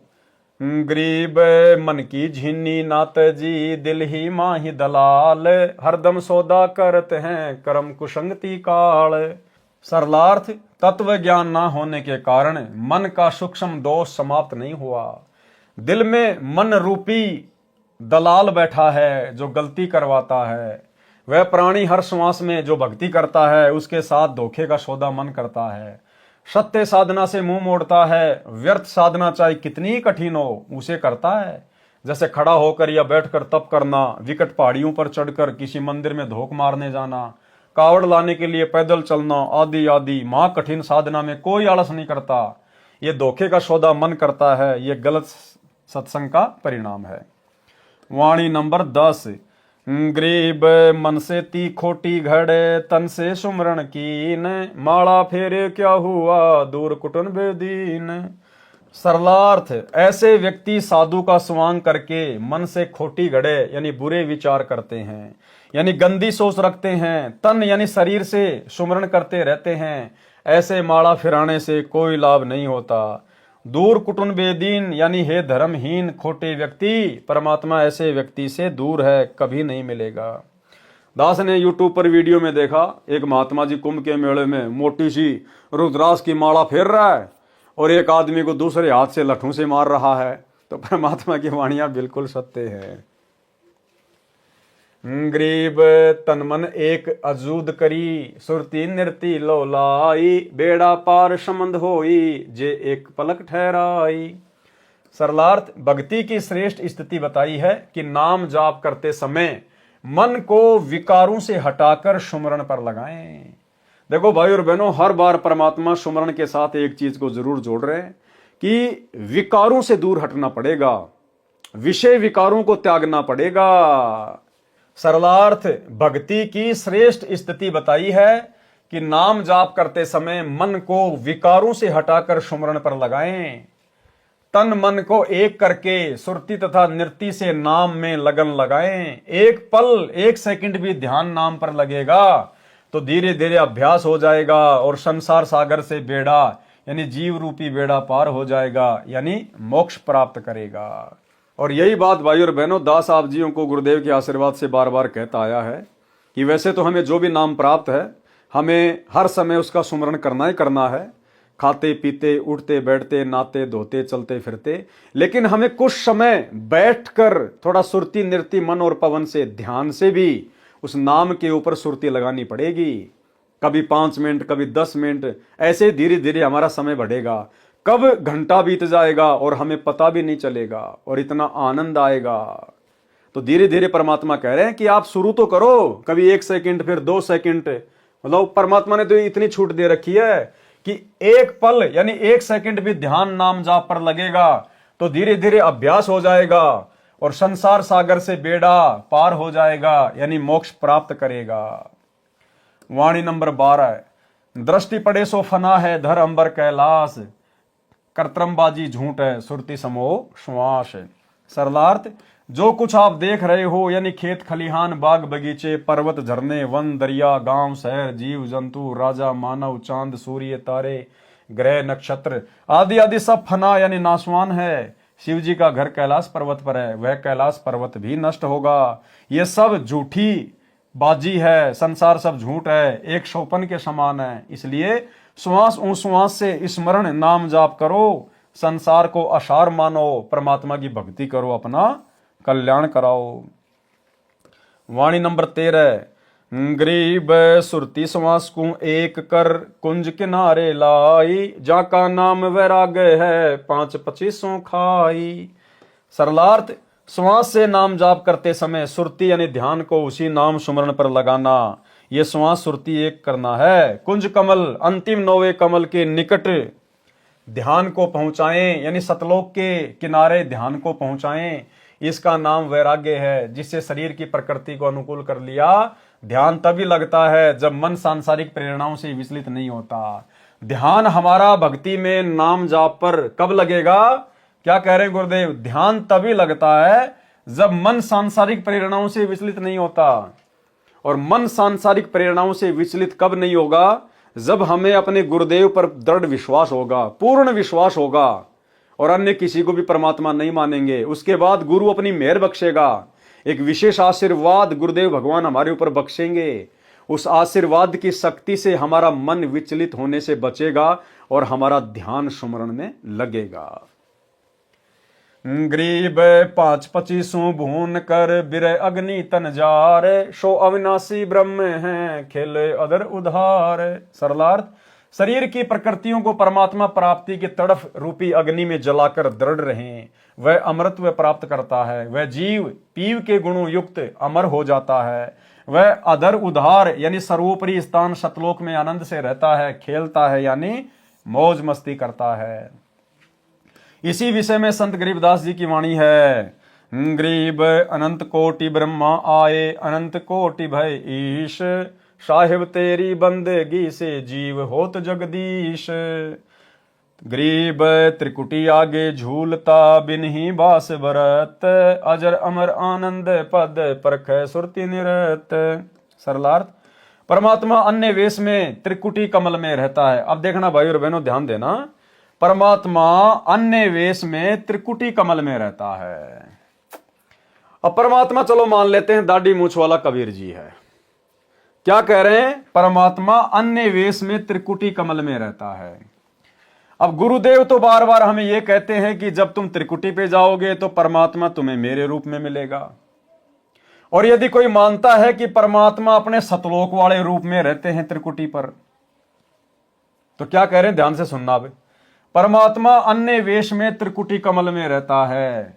गरीब मन की झीनी नात जी, दिल ही माही दलाल, हरदम सौदा करते हैं कर्म कुसंगति काल। सरलार्थ, तत्व ज्ञान ना होने के कारण मन का सूक्ष्म दोष समाप्त नहीं हुआ। दिल में मन रूपी दलाल बैठा है जो गलती करवाता है। वह प्राणी हर श्वास में जो भक्ति करता है उसके साथ धोखे का सौदा मन करता है। सत्य साधना से मुंह मोड़ता है, व्यर्थ साधना चाहे कितनी ही कठिन हो उसे करता है। जैसे खड़ा होकर या बैठकर तप करना, विकट पहाड़ियों पर चढ़कर किसी मंदिर में धोख मारने जाना, कावड़ लाने के लिए पैदल चलना आदि आदि महा कठिन साधना में कोई आलस नहीं करता। ये धोखे का सौदा मन करता है, ये गलत सत्संग का परिणाम है। वाणी नंबर 10, गरीब मन से ती खोटी घड़े, तन से सुमरण कीन, माला फेरे क्या हुआ दूर कुटुन बेदीन। सरलार्थ, ऐसे व्यक्ति साधु का स्वांग करके मन से खोटी घड़े यानी बुरे विचार करते हैं, यानी गंदी सोच रखते हैं, तन यानी शरीर से सुमरण करते रहते हैं। ऐसे माला फिराने से कोई लाभ नहीं होता। दूर कुटुन बेदीन यानी हे धर्महीन खोटे व्यक्ति, परमात्मा ऐसे व्यक्ति से दूर है, कभी नहीं मिलेगा। दास ने यूट्यूब पर वीडियो में देखा, एक महात्मा जी कुंभ के मेले में मोटी सी रुद्राक्ष की माला फेर रहा है और एक आदमी को दूसरे हाथ से लठों से मार रहा है। तो परमात्मा की वाणियां बिल्कुल सत्य है। गरीब तन मन एक अजूद करी, सुरती नृति लोलाई, बेड़ा पार समंद होई, जे एक पलक ठहराई। सरलार्थ, भक्ति की श्रेष्ठ स्थिति बताई है कि नाम जाप करते समय मन को विकारों से हटाकर सुमरण पर लगाएं। देखो भाई और बहनों, हर बार परमात्मा सुमरण के साथ एक चीज को जरूर जोड़ रहे हैं कि विकारों से दूर हटना पड़ेगा, विषय विकारों को त्यागना पड़ेगा। सरलार्थ, भक्ति की श्रेष्ठ स्थिति बताई है कि नाम जाप करते समय मन को विकारों से हटाकर सुमरण पर लगाएं। तन मन को एक करके सुरती तथा नृत्य से नाम में लगन लगाएं। एक पल एक सेकंड भी ध्यान नाम पर लगेगा तो धीरे धीरे अभ्यास हो जाएगा और संसार सागर से बेड़ा यानी जीव रूपी बेड़ा पार हो जाएगा, यानी मोक्ष प्राप्त करेगा। और यही बात भाई और बहनों दास आप जियों को गुरुदेव के आशीर्वाद से बार बार कहता आया है कि वैसे तो हमें जो भी नाम प्राप्त है हमें हर समय उसका सुमरण करना ही करना है, खाते पीते उठते बैठते नहाते धोते चलते फिरते, लेकिन हमें कुछ समय बैठकर थोड़ा सुरती नृत्य मन और पवन से ध्यान से भी उस नाम के ऊपर सुरती लगानी पड़ेगी। कभी 5 मिनट, कभी 10 मिनट, ऐसे धीरे धीरे हमारा समय बढ़ेगा। कब घंटा बीत जाएगा और हमें पता भी नहीं चलेगा और इतना आनंद आएगा। तो धीरे धीरे परमात्मा कह रहे हैं कि आप शुरू तो करो, कभी 1 सेकंड फिर 2 सेकंड, मतलब परमात्मा ने तो इतनी छूट दे रखी है कि एक पल यानी 1 सेकंड भी ध्यान नाम जाप पर लगेगा तो धीरे धीरे अभ्यास हो जाएगा और संसार सागर से बेड़ा पार हो जाएगा, यानी मोक्ष प्राप्त करेगा। वाणी नंबर 12, दृष्टि पड़े सो फना है धर अंबर कैलाश, कर्तमबाजी झूठ है सुरती समो श्वास। सरलार्थ, जो कुछ आप देख रहे हो यानी खेत खलिहान बाग बगीचे पर्वत झरने वन दरिया गांव शहर जीव जंतु राजा मानव चांद सूर्य तारे ग्रह नक्षत्र आदि आदि सब फना यानी नाशवान है। शिव जी का घर कैलाश पर्वत पर है, वह कैलाश पर्वत भी नष्ट होगा। ये सब झूठी बाजी है, संसार सब झूठ है, एक शोपन के समान है। इसलिए श्वास श्वास से स्मरण नाम जाप करो, संसार को असार मानो, परमात्मा की भक्ति करो, अपना कल्याण कराओ। वाणी नंबर 13, गरीब सुरती श्वास को एक कर कुंज किनारे लाई, जाका नाम वैराग्य है 5-25 खाई। सरलार्थ, श्वास से नाम जाप करते समय सुरती यानी ध्यान को उसी नाम सुमरण पर लगाना, ये श्वास सुरती एक करना है। कुंज कमल अंतिम 9वें कमल के निकट ध्यान को पहुंचाएं, यानी सतलोक के किनारे ध्यान को पहुंचाएं। इसका नाम वैराग्य है, जिससे शरीर की प्रकृति को अनुकूल कर लिया। ध्यान तभी लगता है जब मन सांसारिक प्रेरणाओं से विचलित नहीं होता। ध्यान हमारा भक्ति में नाम जाप पर कब लगेगा? क्या कह रहे हैं गुरुदेव? ध्यान तभी लगता है जब मन सांसारिक प्रेरणाओं से विचलित नहीं होता। और मन सांसारिक प्रेरणाओं से विचलित कब नहीं होगा? जब हमें अपने गुरुदेव पर दृढ़ विश्वास होगा, पूर्ण विश्वास होगा, और अन्य किसी को भी परमात्मा नहीं मानेंगे। उसके बाद गुरु अपनी मेहर बख्शेगा, एक विशेष आशीर्वाद गुरुदेव भगवान हमारे ऊपर बख्शेंगे। उस आशीर्वाद की शक्ति से हमारा मन विचलित होने से बचेगा और हमारा ध्यान सुमरण में लगेगा। गरीब 5-25 भून कर बिरह अग्नि तन जार, सो अविनाशी ब्रह्म है खेले अदर उधार। सरलार्थ, शरीर की प्रकृतियों को परमात्मा प्राप्ति की तड़फ रूपी अग्नि में जलाकर दृढ़ रहें, वह अमृतत्व प्राप्त करता है। वह जीव पीव के गुणों युक्त अमर हो जाता है। वह अधर उधार यानी सर्वोपरि स्थान सतलोक में आनंद से रहता है, खेलता है यानी मौज मस्ती करता है। इसी विषय में संत गरीबदास जी की वाणी है। गरीब अनंत कोटि ब्रह्मा आए, अनंत कोटि भय ईश, साहिब तेरी बंदगी से जीव होत जगदीश। गरीब त्रिकुटी आगे झूलता, बिन ही बास बरत, अजर अमर आनंद पद परख सुरति निरत। सरलार्थ, परमात्मा अन्य वेश में त्रिकुटी कमल में रहता है। अब देखना भाई और बहनों, ध्यान देना, परमात्मा अन्य वेश में त्रिकुटी कमल में रहता है। अब परमात्मा चलो मान लेते हैं दाढ़ी मूछ वाला कबीर जी है। क्या कह रहे हैं? परमात्मा अन्य वेश में त्रिकुटी कमल में रहता है। अब गुरुदेव तो बार बार हमें यह कहते हैं कि जब तुम त्रिकुटी पे जाओगे तो परमात्मा तुम्हें मेरे रूप में मिलेगा। और यदि कोई मानता है कि परमात्मा अपने सतलोक वाले रूप में रहते हैं त्रिकुटी पर, तो क्या कह रहे हैं? ध्यान से सुनना। अब परमात्मा अन्य वेश में त्रिकुटी कमल में रहता है।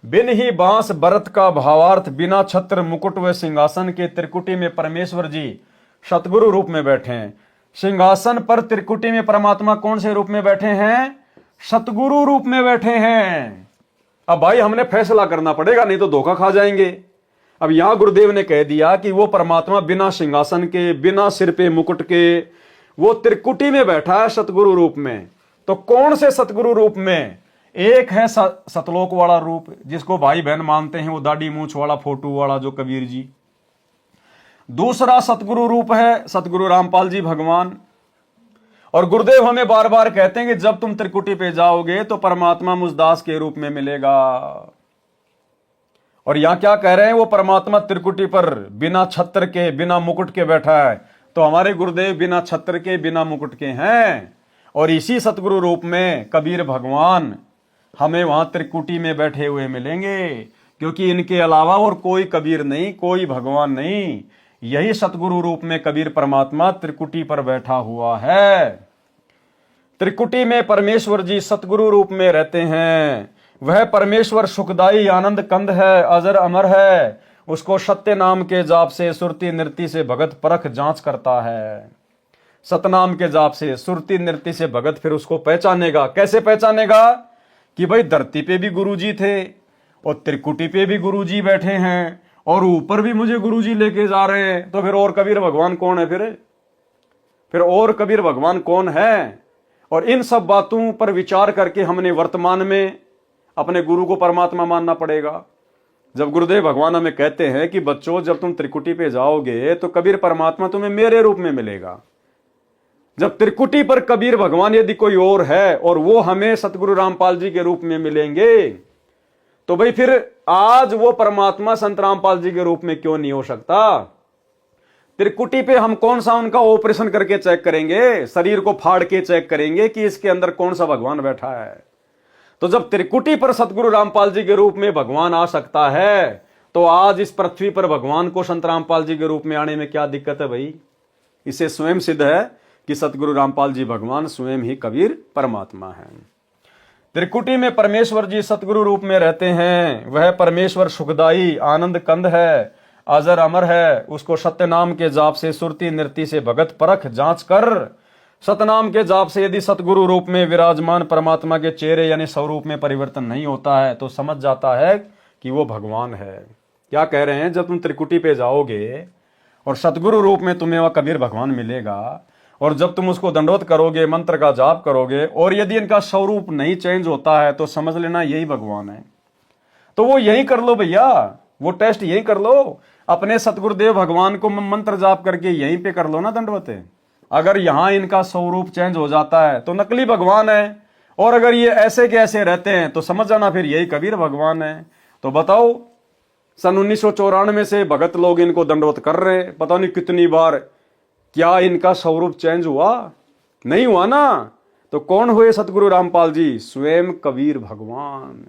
बिन ही बांस बरत का भावार्थ, बिना छत्र मुकुट व सिंहासन के त्रिकुटी में परमेश्वर जी सतगुरु रूप में बैठे हैं। सिंहासन पर त्रिकुटी में परमात्मा कौन से रूप में बैठे हैं? सतगुरु रूप में बैठे हैं। अब भाई हमने फैसला करना पड़ेगा, नहीं तो धोखा खा जाएंगे। अब यहां गुरुदेव ने कह दिया कि वो परमात्मा बिना सिंहासन के, बिना सिर पे मुकुट के, वो त्रिकुटी में बैठा है सतगुरु रूप में। तो कौन से सतगुरु रूप में? एक है सतलोक वाला रूप, जिसको भाई बहन मानते हैं, वो दाढ़ी मूछ वाला फोटो वाला जो कबीर जी। दूसरा सतगुरु रूप है सतगुरु रामपाल जी भगवान। और गुरुदेव हमें बार बार कहते हैं कि जब तुम त्रिकुटी पे जाओगे तो परमात्मा मुझदास के रूप में मिलेगा। और यहां क्या कह रहे हैं? वो परमात्मा त्रिकुटी पर बिना छत्र के, बिना मुकुट के बैठा है। तो हमारे गुरुदेव बिना छत्र के, बिना मुकुट के हैं। और इसी सतगुरु रूप में कबीर भगवान हमें वहां त्रिकुटी में बैठे हुए मिलेंगे, क्योंकि इनके अलावा और कोई कबीर नहीं, कोई भगवान नहीं। यही सतगुरु रूप में कबीर परमात्मा त्रिकुटी पर बैठा हुआ है। त्रिकुटी में परमेश्वर जी सतगुरु रूप में रहते हैं। वह परमेश्वर सुखदाई आनंद कंद है, अजर अमर है। उसको सत्य नाम के जाप से, सुरति नृत्य से भगत परख जांच करता है। सतनाम के जाप से, सुरति नृत्य से भगत फिर उसको पहचानेगा। कैसे पहचानेगा? कि भाई धरती पे भी गुरुजी थे और त्रिकुटी पे भी गुरुजी बैठे हैं और ऊपर भी मुझे गुरुजी लेके जा रहे हैं। तो फिर और कबीर भगवान कौन है? फिर और कबीर भगवान कौन है? और इन सब बातों पर विचार करके हमने वर्तमान में अपने गुरु को परमात्मा मानना पड़ेगा। जब गुरुदेव भगवान हमें कहते हैं कि बच्चों जब तुम त्रिकुटी पे जाओगे तो कबीर परमात्मा तुम्हें मेरे रूप में मिलेगा। जब त्रिकुटी पर कबीर भगवान यदि कोई और है और वो हमें सतगुरु रामपाल जी के रूप में मिलेंगे, तो भाई फिर आज वो परमात्मा संत रामपाल जी के रूप में क्यों नहीं हो सकता? त्रिकुटी पे हम कौन सा उनका ऑपरेशन करके चेक करेंगे? शरीर को फाड़ के चेक करेंगे कि इसके अंदर कौन सा भगवान बैठा है। तो जब त्रिकुटी पर सतगुरु रामपाल जी के रूप में भगवान आ सकता है, तो आज इस पृथ्वी पर भगवान को संत रामपाल जी के रूप में आने में क्या दिक्कत है भाई? इससे स्वयं सिद्ध है कि सतगुरु रामपाल जी भगवान स्वयं ही कबीर परमात्मा है। त्रिकुटी में परमेश्वर जी सतगुरु रूप में रहते हैं। वह परमेश्वर सुखदाई आनंद कंद है, अजर अमर है। उसको सत्य नाम के जाप से, सुरति नृत्य से भगत परख जांच कर, सतनाम के जाप से यदि सतगुरु रूप में विराजमान परमात्मा के चेहरे यानी स्वरूप में परिवर्तन नहीं होता है तो समझ जाता है कि वो भगवान है। क्या कह रहे हैं? जब तुम त्रिकुटी पे जाओगे और सतगुरु रूप में तुम्हें वह कबीर भगवान मिलेगा और जब तुम उसको दंडवत करोगे, मंत्र का जाप करोगे, और यदि इनका स्वरूप नहीं चेंज होता है तो समझ लेना यही भगवान है। तो वो यही कर लो भैया, वो टेस्ट यही कर लो, अपने सतगुरुदेव भगवान को मंत्र जाप करके यहीं पे कर लो ना दंडवत। अगर यहां इनका स्वरूप चेंज हो जाता है तो नकली भगवान है, और अगर ये ऐसे के ऐसे रहते हैं तो समझ जाना फिर यही कबीर भगवान है। तो बताओ, सन 1994 से भगत लोग इनको दंडवत कर रहे हैं, पता नहीं कितनी बार। क्या इनका स्वरूप चेंज हुआ? नहीं हुआ ना। तो कौन हुए सतगुरु रामपाल जी? स्वयं कबीर भगवान।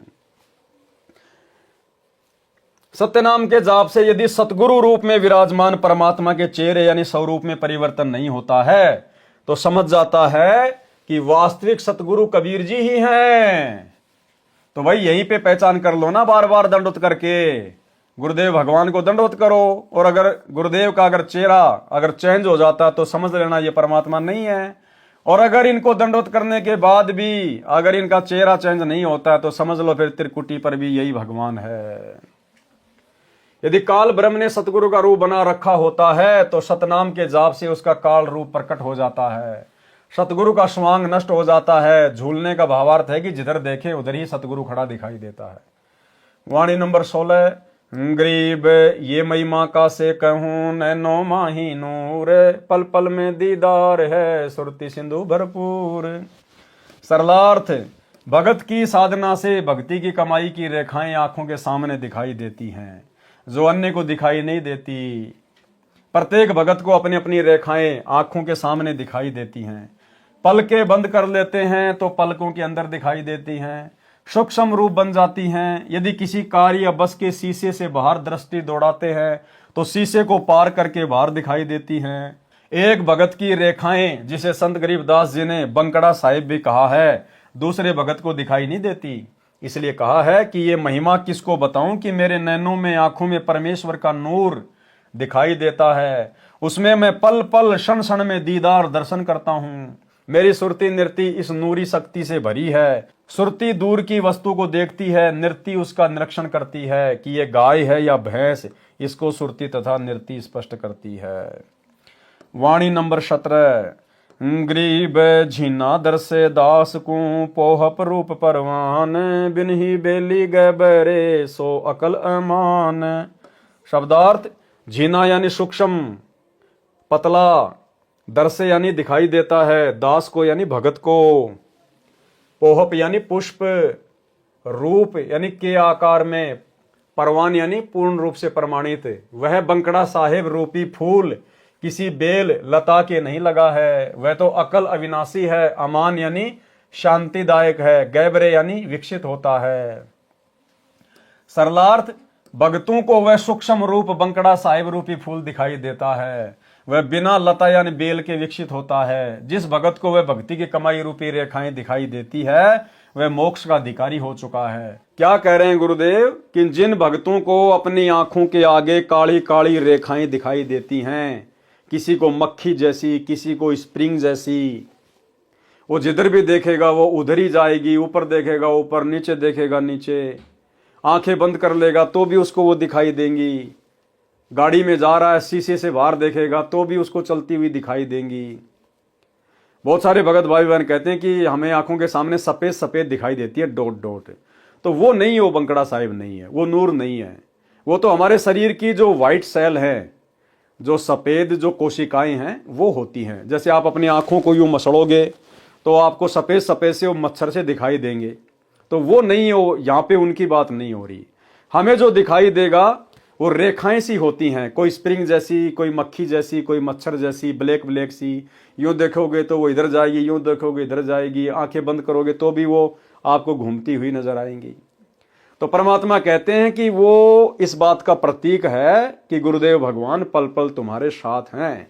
सत्यनाम के जाप से यदि सतगुरु रूप में विराजमान परमात्मा के चेहरे यानी स्वरूप में परिवर्तन नहीं होता है तो समझ जाता है कि वास्तविक सतगुरु कबीर जी ही हैं। तो भाई यहीं पे पहचान कर लो ना, बार बार दंडवत करके गुरुदेव भगवान को दंडवत करो। और अगर गुरुदेव का अगर चेहरा अगर चेंज हो जाता तो समझ लेना ये परमात्मा नहीं है। और अगर इनको दंडवत करने के बाद भी अगर इनका चेहरा चेंज नहीं होता है तो समझ लो फिर त्रिकुटी पर भी यही भगवान है। यदि काल ब्रह्म ने सतगुरु का रूप बना रखा होता है तो सतनाम के जाप से उसका काल रूप प्रकट हो जाता है, सतगुरु का स्वांग नष्ट हो जाता है। झूलने का भावार्थ है कि जिधर देखे उधर ही सतगुरु खड़ा दिखाई देता है। वाणी नंबर 16। गरीब ये महिमा का से कहूं, नैनो माही नूर, पल पल में दीदार है, सुरती सिंधु भरपूर। सरलार्थ, भगत की साधना से भक्ति की कमाई की रेखाएं आंखों के सामने दिखाई देती हैं, जो अन्य को दिखाई नहीं देती। प्रत्येक भगत को अपनी अपनी रेखाएं आंखों के सामने दिखाई देती हैं। पलकें बंद कर लेते हैं तो पलकों के अंदर दिखाई देती हैं, सूक्ष्म रूप बन जाती हैं। यदि किसी कार या बस के शीशे से बाहर दृष्टि दौड़ाते हैं तो शीशे को पार करके बाहर दिखाई देती हैं। एक भगत की रेखाएं, जिसे संत गरीबदास जी ने बंकड़ा साहिब भी कहा है, दूसरे भगत को दिखाई नहीं देती। इसलिए कहा है कि ये महिमा किसको बताऊं कि मेरे नैनों में आंखों में परमेश्वर का नूर दिखाई देता है, उसमें मैं पल पल क्षण क्षण में दीदार दर्शन करता हूं। मेरी सुरती नृत्य इस नूरी शक्ति से भरी है। सुरती दूर की वस्तु को देखती है, नृत्य उसका निरीक्षण करती है कि ये गाय है या भैंस, इसको सुरती तथा नृत्य स्पष्ट करती है। वाणी नंबर 17। गरीब झीना दरसे दास को, पोहप रूप परवान, बिन ही बेली गैबरे, सो अकल अमान। शब्दार्थ, झीना यानी सूक्ष्म पतला, दरसे यानी दिखाई देता है, दास को यानी भगत को, पोहप यानी पुष्प, रूप यानी के आकार में, परवान यानी पूर्ण रूप से प्रमाणित। वह बंकड़ा साहेब रूपी फूल किसी बेल लता के नहीं लगा है, वह तो अकल अविनाशी है। अमान यानी शांतिदायक है, गैबरे यानी विकसित होता है। सरलार्थ, भक्तों को वह सूक्ष्म रूप बंकड़ा साहिब रूपी फूल दिखाई देता है, वह बिना लता यानी बेल के विकसित होता है। जिस भगत को वह भक्ति की कमाई रूपी रेखाएं दिखाई देती है वह मोक्ष का अधिकारी हो चुका है। क्या कह रहे हैं गुरुदेव कि जिन भक्तों को अपनी आंखों के आगे काली काली रेखाएं दिखाई देती हैं, किसी को मक्खी जैसी, किसी को स्प्रिंग जैसी, वो जिधर भी देखेगा वो उधर ही जाएगी, ऊपर देखेगा ऊपर, नीचे देखेगा नीचे, आंखें बंद कर लेगा तो भी उसको वो दिखाई देंगी। गाड़ी में जा रहा है, शीशे से बाहर देखेगा तो भी उसको चलती हुई दिखाई देंगी। बहुत सारे भगत भाई बहन कहते हैं कि हमें आंखों के सामने सफेद सफेद दिखाई देती है, डॉट डॉट। तो वो नहीं है, वो बंकड़ा साहिब नहीं है, वो नूर नहीं है। वो तो हमारे शरीर की जो व्हाइट सेल है, जो सफेद जो कोशिकाएं हैं वो होती हैं। जैसे आप अपनी आंखों को यूं मसड़ोगे तो आपको सफेद सफेद से वो मच्छर से दिखाई देंगे, तो वो नहीं हो, यहाँ पे उनकी बात नहीं हो रही। हमें जो दिखाई देगा वो रेखाएं सी होती हैं, कोई स्प्रिंग जैसी, कोई मक्खी जैसी, कोई मच्छर जैसी, ब्लैक ब्लैक सी। यूं देखोगे तो वो इधर जाएगी, यूं देखोगे इधर जाएगी, आंखें बंद करोगे तो भी वो आपको घूमती हुई नजर आएंगी। तो परमात्मा कहते हैं कि वो इस बात का प्रतीक है कि गुरुदेव भगवान पल पल तुम्हारे साथ हैं।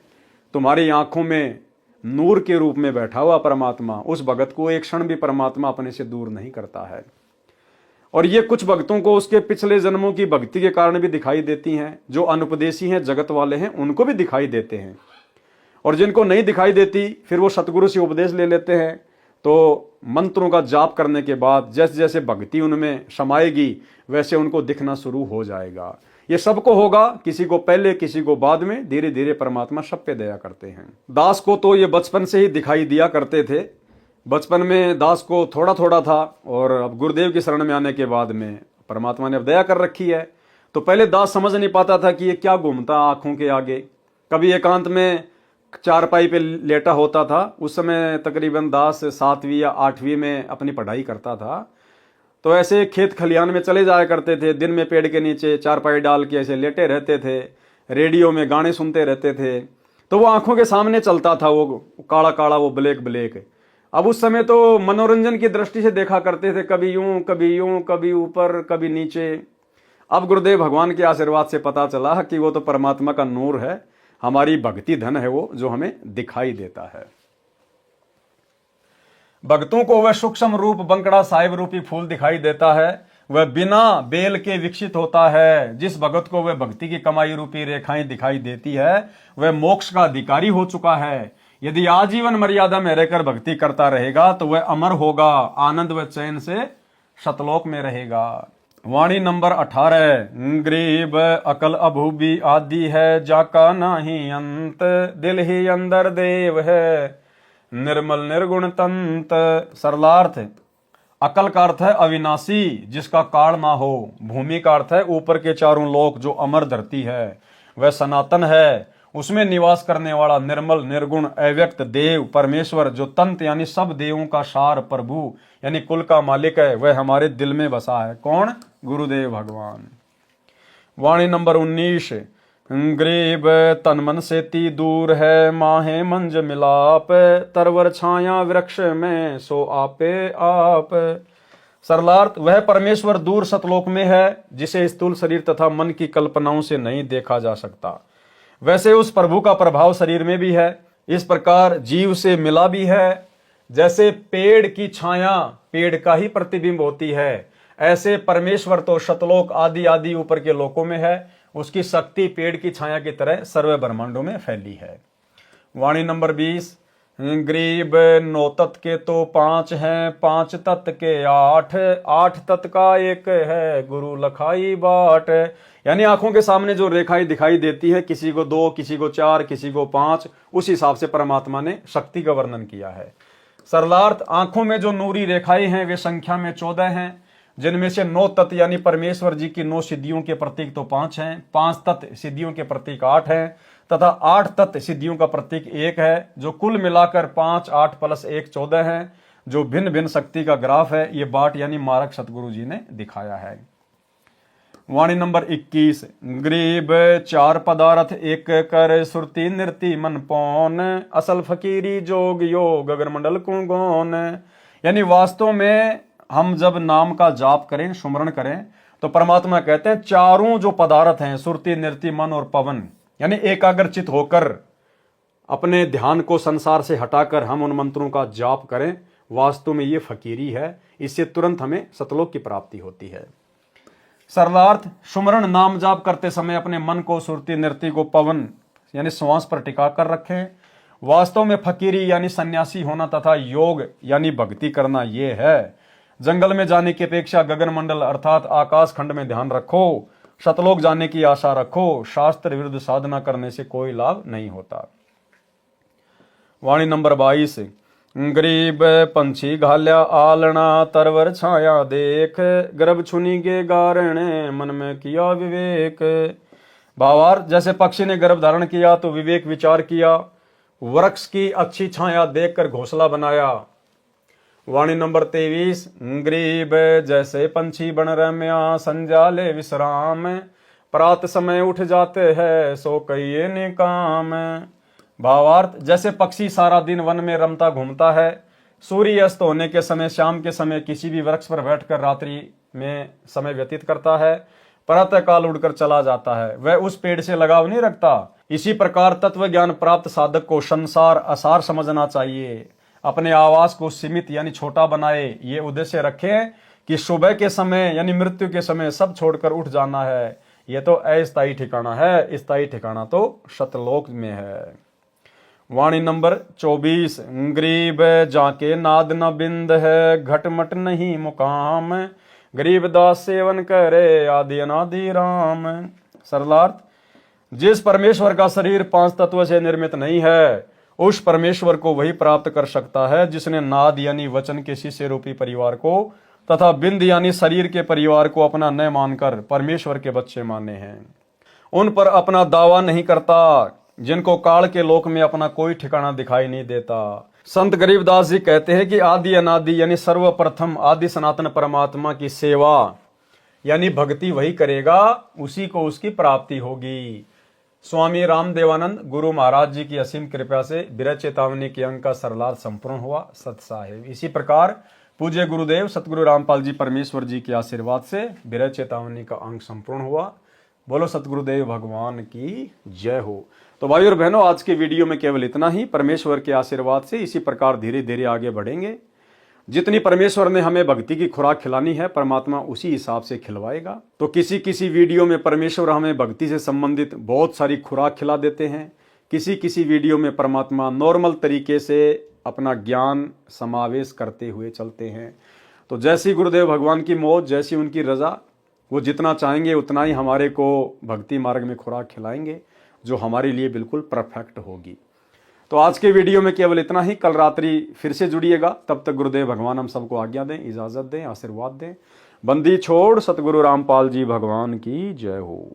तुम्हारी आंखों में नूर के रूप में बैठा हुआ परमात्मा, उस भगत को एक क्षण भी परमात्मा अपने से दूर नहीं करता है। और ये कुछ भक्तों को उसके पिछले जन्मों की भक्ति के कारण भी दिखाई देती हैं। जो अनुपदेशी हैं, जगत वाले हैं, उनको भी दिखाई देते हैं। और जिनको नहीं दिखाई देती फिर वो सतगुरु से उपदेश ले लेते हैं। तो मंत्रों का जाप करने के बाद जैसे जैसे भक्ति उनमें समाएगी वैसे उनको दिखना शुरू हो जाएगा। ये सबको होगा, किसी को पहले किसी को बाद में, धीरे धीरे परमात्मा सब पे दया करते हैं। दास को तो ये बचपन से ही दिखाई दिया करते थे। बचपन में दास को थोड़ा थोड़ा था, और अब गुरुदेव की शरण में आने के बाद में परमात्मा ने अब दया कर रखी है। तो पहले दास समझ नहीं पाता था कि ये क्या घूमता आंखों के आगे। कभी एकांत में चारपाई पे लेटा होता था। उस समय तकरीबन दास 7वीं या 8वीं में अपनी पढ़ाई करता था। तो ऐसे खेत खलिहान में चले जाया करते थे। दिन में पेड़ के नीचे चारपाई डाल के ऐसे लेटे रहते थे, रेडियो में गाने सुनते रहते थे। तो वो आंखों के सामने चलता था, वो काला काला, वो ब्लैक ब्लैक। अब उस समय तो मनोरंजन की दृष्टि से देखा करते थे, कभी यूं कभी यूं, कभी ऊपर कभी नीचे। अब गुरुदेव भगवान के आशीर्वाद से पता चला कि वो तो परमात्मा का नूर है, हमारी भक्ति धन है वो, जो हमें दिखाई देता है। भक्तों को वह सूक्ष्म रूप बंकड़ा साहिब रूपी फूल दिखाई देता है। वह बिना बेल के विकसित होता है। जिस भगत को वह भक्ति की कमाई रूपी रेखाएं दिखाई देती है, वह मोक्ष का अधिकारी हो चुका है। यदि आजीवन मर्यादा में रहकर भक्ति करता रहेगा तो वह अमर होगा, आनंद व चैन से शतलोक में रहेगा। वाणी नंबर 18। गरीब अकल अभूबी आदि है, जाका नाही अंत, दिल ही अंदर देव है, निर्मल निर्गुण तंत। सरलार्थ, अकल का अर्थ है अविनाशी, जिसका काल ना हो। भूमि का अर्थ है ऊपर के चारों लोक, जो अमर धरती है। वह सनातन है, उसमें निवास करने वाला निर्मल निर्गुण अव्यक्त देव परमेश्वर, जो तंत यानी सब देवों का सार प्रभु यानी कुल का मालिक है, वह हमारे दिल में बसा है। कौन? गुरुदेव भगवान। वाणी नंबर 19। गरीब तन मन से ती दूर है, माहे मंज मिलाप, तरवर छाया वृक्ष में सो आपे आप। सरलार्थ, वह परमेश्वर दूर सतलोक में है, जिसे स्थूल शरीर तथा मन की कल्पनाओं से नहीं देखा जा सकता। वैसे उस प्रभु का प्रभाव शरीर में भी है, इस प्रकार जीव से मिला भी है। जैसे पेड़ की छाया पेड़ का ही प्रतिबिंब होती है, ऐसे परमेश्वर तो शतलोक आदि आदि ऊपर के लोकों में है। उसकी शक्ति पेड़ की छाया की तरह सर्व ब्रह्मांडों में फैली है। वाणी नंबर 20। गरीब 9 तत्व के तो 5 हैं, 5 तत्व के 8, 8 तत्व का एक है, गुरु लखाई बाट। यानी आंखों के सामने जो रेखाएं दिखाई देती है, किसी को 2, किसी को 4, किसी को 5, उस हिसाब से परमात्मा ने शक्ति का वर्णन किया है। सरलार्थ, आंखों में जो नूरी रेखाएं हैं वे संख्या में 14 हैं, जिनमें से 9 तत्व यानी परमेश्वर जी की 9 सिद्धियों के प्रतीक तो 5 हैं, 5 तत्व सिद्धियों के प्रतीक 8 हैं, तथा 8 तत्व सिद्धियों का प्रतीक 1 है, जो कुल मिलाकर 5, 8 + 1 14 है, जो भिन्न भिन्न शक्ति का ग्राफ है। ये बाट यानी मार्ग सतगुरु जी ने दिखाया है। वाणी नंबर 21। गरीब 4 पदार्थ एक कर, सुरती नृति मन पौन, असल फकीरी जोग योग अगर मंडल को गौन। यानी वास्तव में हम जब नाम का जाप करें, सुमरण करें, तो परमात्मा कहते हैं चारों जो पदार्थ हैं, सुरती नृति मन और पवन, यानी एकाग्रचित होकर अपने ध्यान को संसार से हटाकर हम उन मंत्रों का जाप करें, वास्तव में ये फकीरी है। इससे तुरंत हमें सतलोक की प्राप्ति होती है। सरलार्थ, सुमरण नाम जाप करते समय अपने मन को सुरती नृति को पवन यानी श्वास पर टिका कर रखें। वास्तव में फकीरी यानी सन्यासी होना तथा योग यानी भक्ति करना ये है। जंगल में जाने की अपेक्षा गगन मंडल अर्थात आकाश खंड में ध्यान रखो, सतलोक जाने की आशा रखो। शास्त्र विरुद्ध साधना करने से कोई लाभ नहीं होता। वाणी नंबर 22। गरीब पंछी घाल्या आलना, तरवर छाया देख, गर्भ छुनी के गारणे, मन में किया विवेक। भावार्थ, जैसे पक्षी ने गर्भ धारण किया तो विवेक विचार किया, वृक्ष की अच्छी छाया देखकर घोंसला बनाया। वाणी नंबर 23। गरीब जैसे पंछी बन रम्या, संजाले विश्राम, प्रात समय उठ जाते हैं, सो कहिए निकाम। भावार्थ, जैसे पक्षी सारा दिन वन में रमता घूमता है, सूर्य अस्त होने के समय शाम के समय किसी भी वृक्ष पर बैठकर रात्रि में समय व्यतीत करता है, प्रातः काल उड़कर चला जाता है, वह उस पेड़ से लगाव नहीं रखता। इसी प्रकार तत्व ज्ञान प्राप्त साधक को संसार असार समझना चाहिए। अपने आवास को सीमित यानी छोटा बनाए, ये उद्देश्य रखे कि सुबह के समय यानी मृत्यु के समय सब छोड़कर उठ जाना है। ये तो अस्थायी ठिकाना है, स्थायी ठिकाना तो शतलोक में है। वाणी नंबर 24। गरीब जाके नाद न बिंद है, घटमट नहीं मुकाम, गरीब दास सेवन करे आदि अनादि राम। सरलार्थ, जिस परमेश्वर का शरीर 5 तत्व से निर्मित नहीं है, उस परमेश्वर को वही प्राप्त कर सकता है जिसने नाद यानी वचन के शिष्य रूपी परिवार को तथा बिंद यानी शरीर के परिवार को अपना न मानकर परमेश्वर के बच्चे माने हैं। उन पर अपना दावा नहीं करता, जिनको काल के लोक में अपना कोई ठिकाना दिखाई नहीं देता। संत गरीबदास जी कहते हैं कि आदि अनादि यानी सर्वप्रथम आदि सनातन परमात्मा की सेवा यानी भक्ति वही करेगा, उसी को उसकी प्राप्ति होगी। स्वामी रामदेवानंद गुरु महाराज जी की असीम कृपा से विरह चेतावनी के अंक का सरलार्थ संपूर्ण हुआ। सत साहेब। इसी प्रकार पूज्य गुरुदेव सतगुरु रामपाल जी परमेश्वर जी के आशीर्वाद से विरह चेतावनी का अंक संपूर्ण हुआ। बोलो सतगुरुदेव भगवान की जय हो। तो भाई और बहनों, आज के वीडियो में केवल इतना ही। परमेश्वर के आशीर्वाद से इसी प्रकार धीरे धीरे आगे बढ़ेंगे। जितनी परमेश्वर ने हमें भक्ति की खुराक खिलानी है, परमात्मा उसी हिसाब से खिलवाएगा। तो किसी किसी वीडियो में परमेश्वर हमें भक्ति से संबंधित बहुत सारी खुराक खिला देते हैं, किसी किसी वीडियो में परमात्मा नॉर्मल तरीके से अपना ज्ञान समावेश करते हुए चलते हैं। तो जैसी गुरुदेव भगवान की मौज, जैसी उनकी रजा, वो जितना चाहेंगे उतना ही हमारे को भक्ति मार्ग में खुराक खिलाएंगे, जो हमारे लिए बिल्कुल परफेक्ट होगी। तो आज के वीडियो में केवल इतना ही। कल रात्रि फिर से जुड़िएगा। तब तक गुरुदेव भगवान हम सबको आज्ञा दें, इजाजत दें, आशीर्वाद दें। बंदी छोड़ सतगुरु रामपाल जी भगवान की जय हो।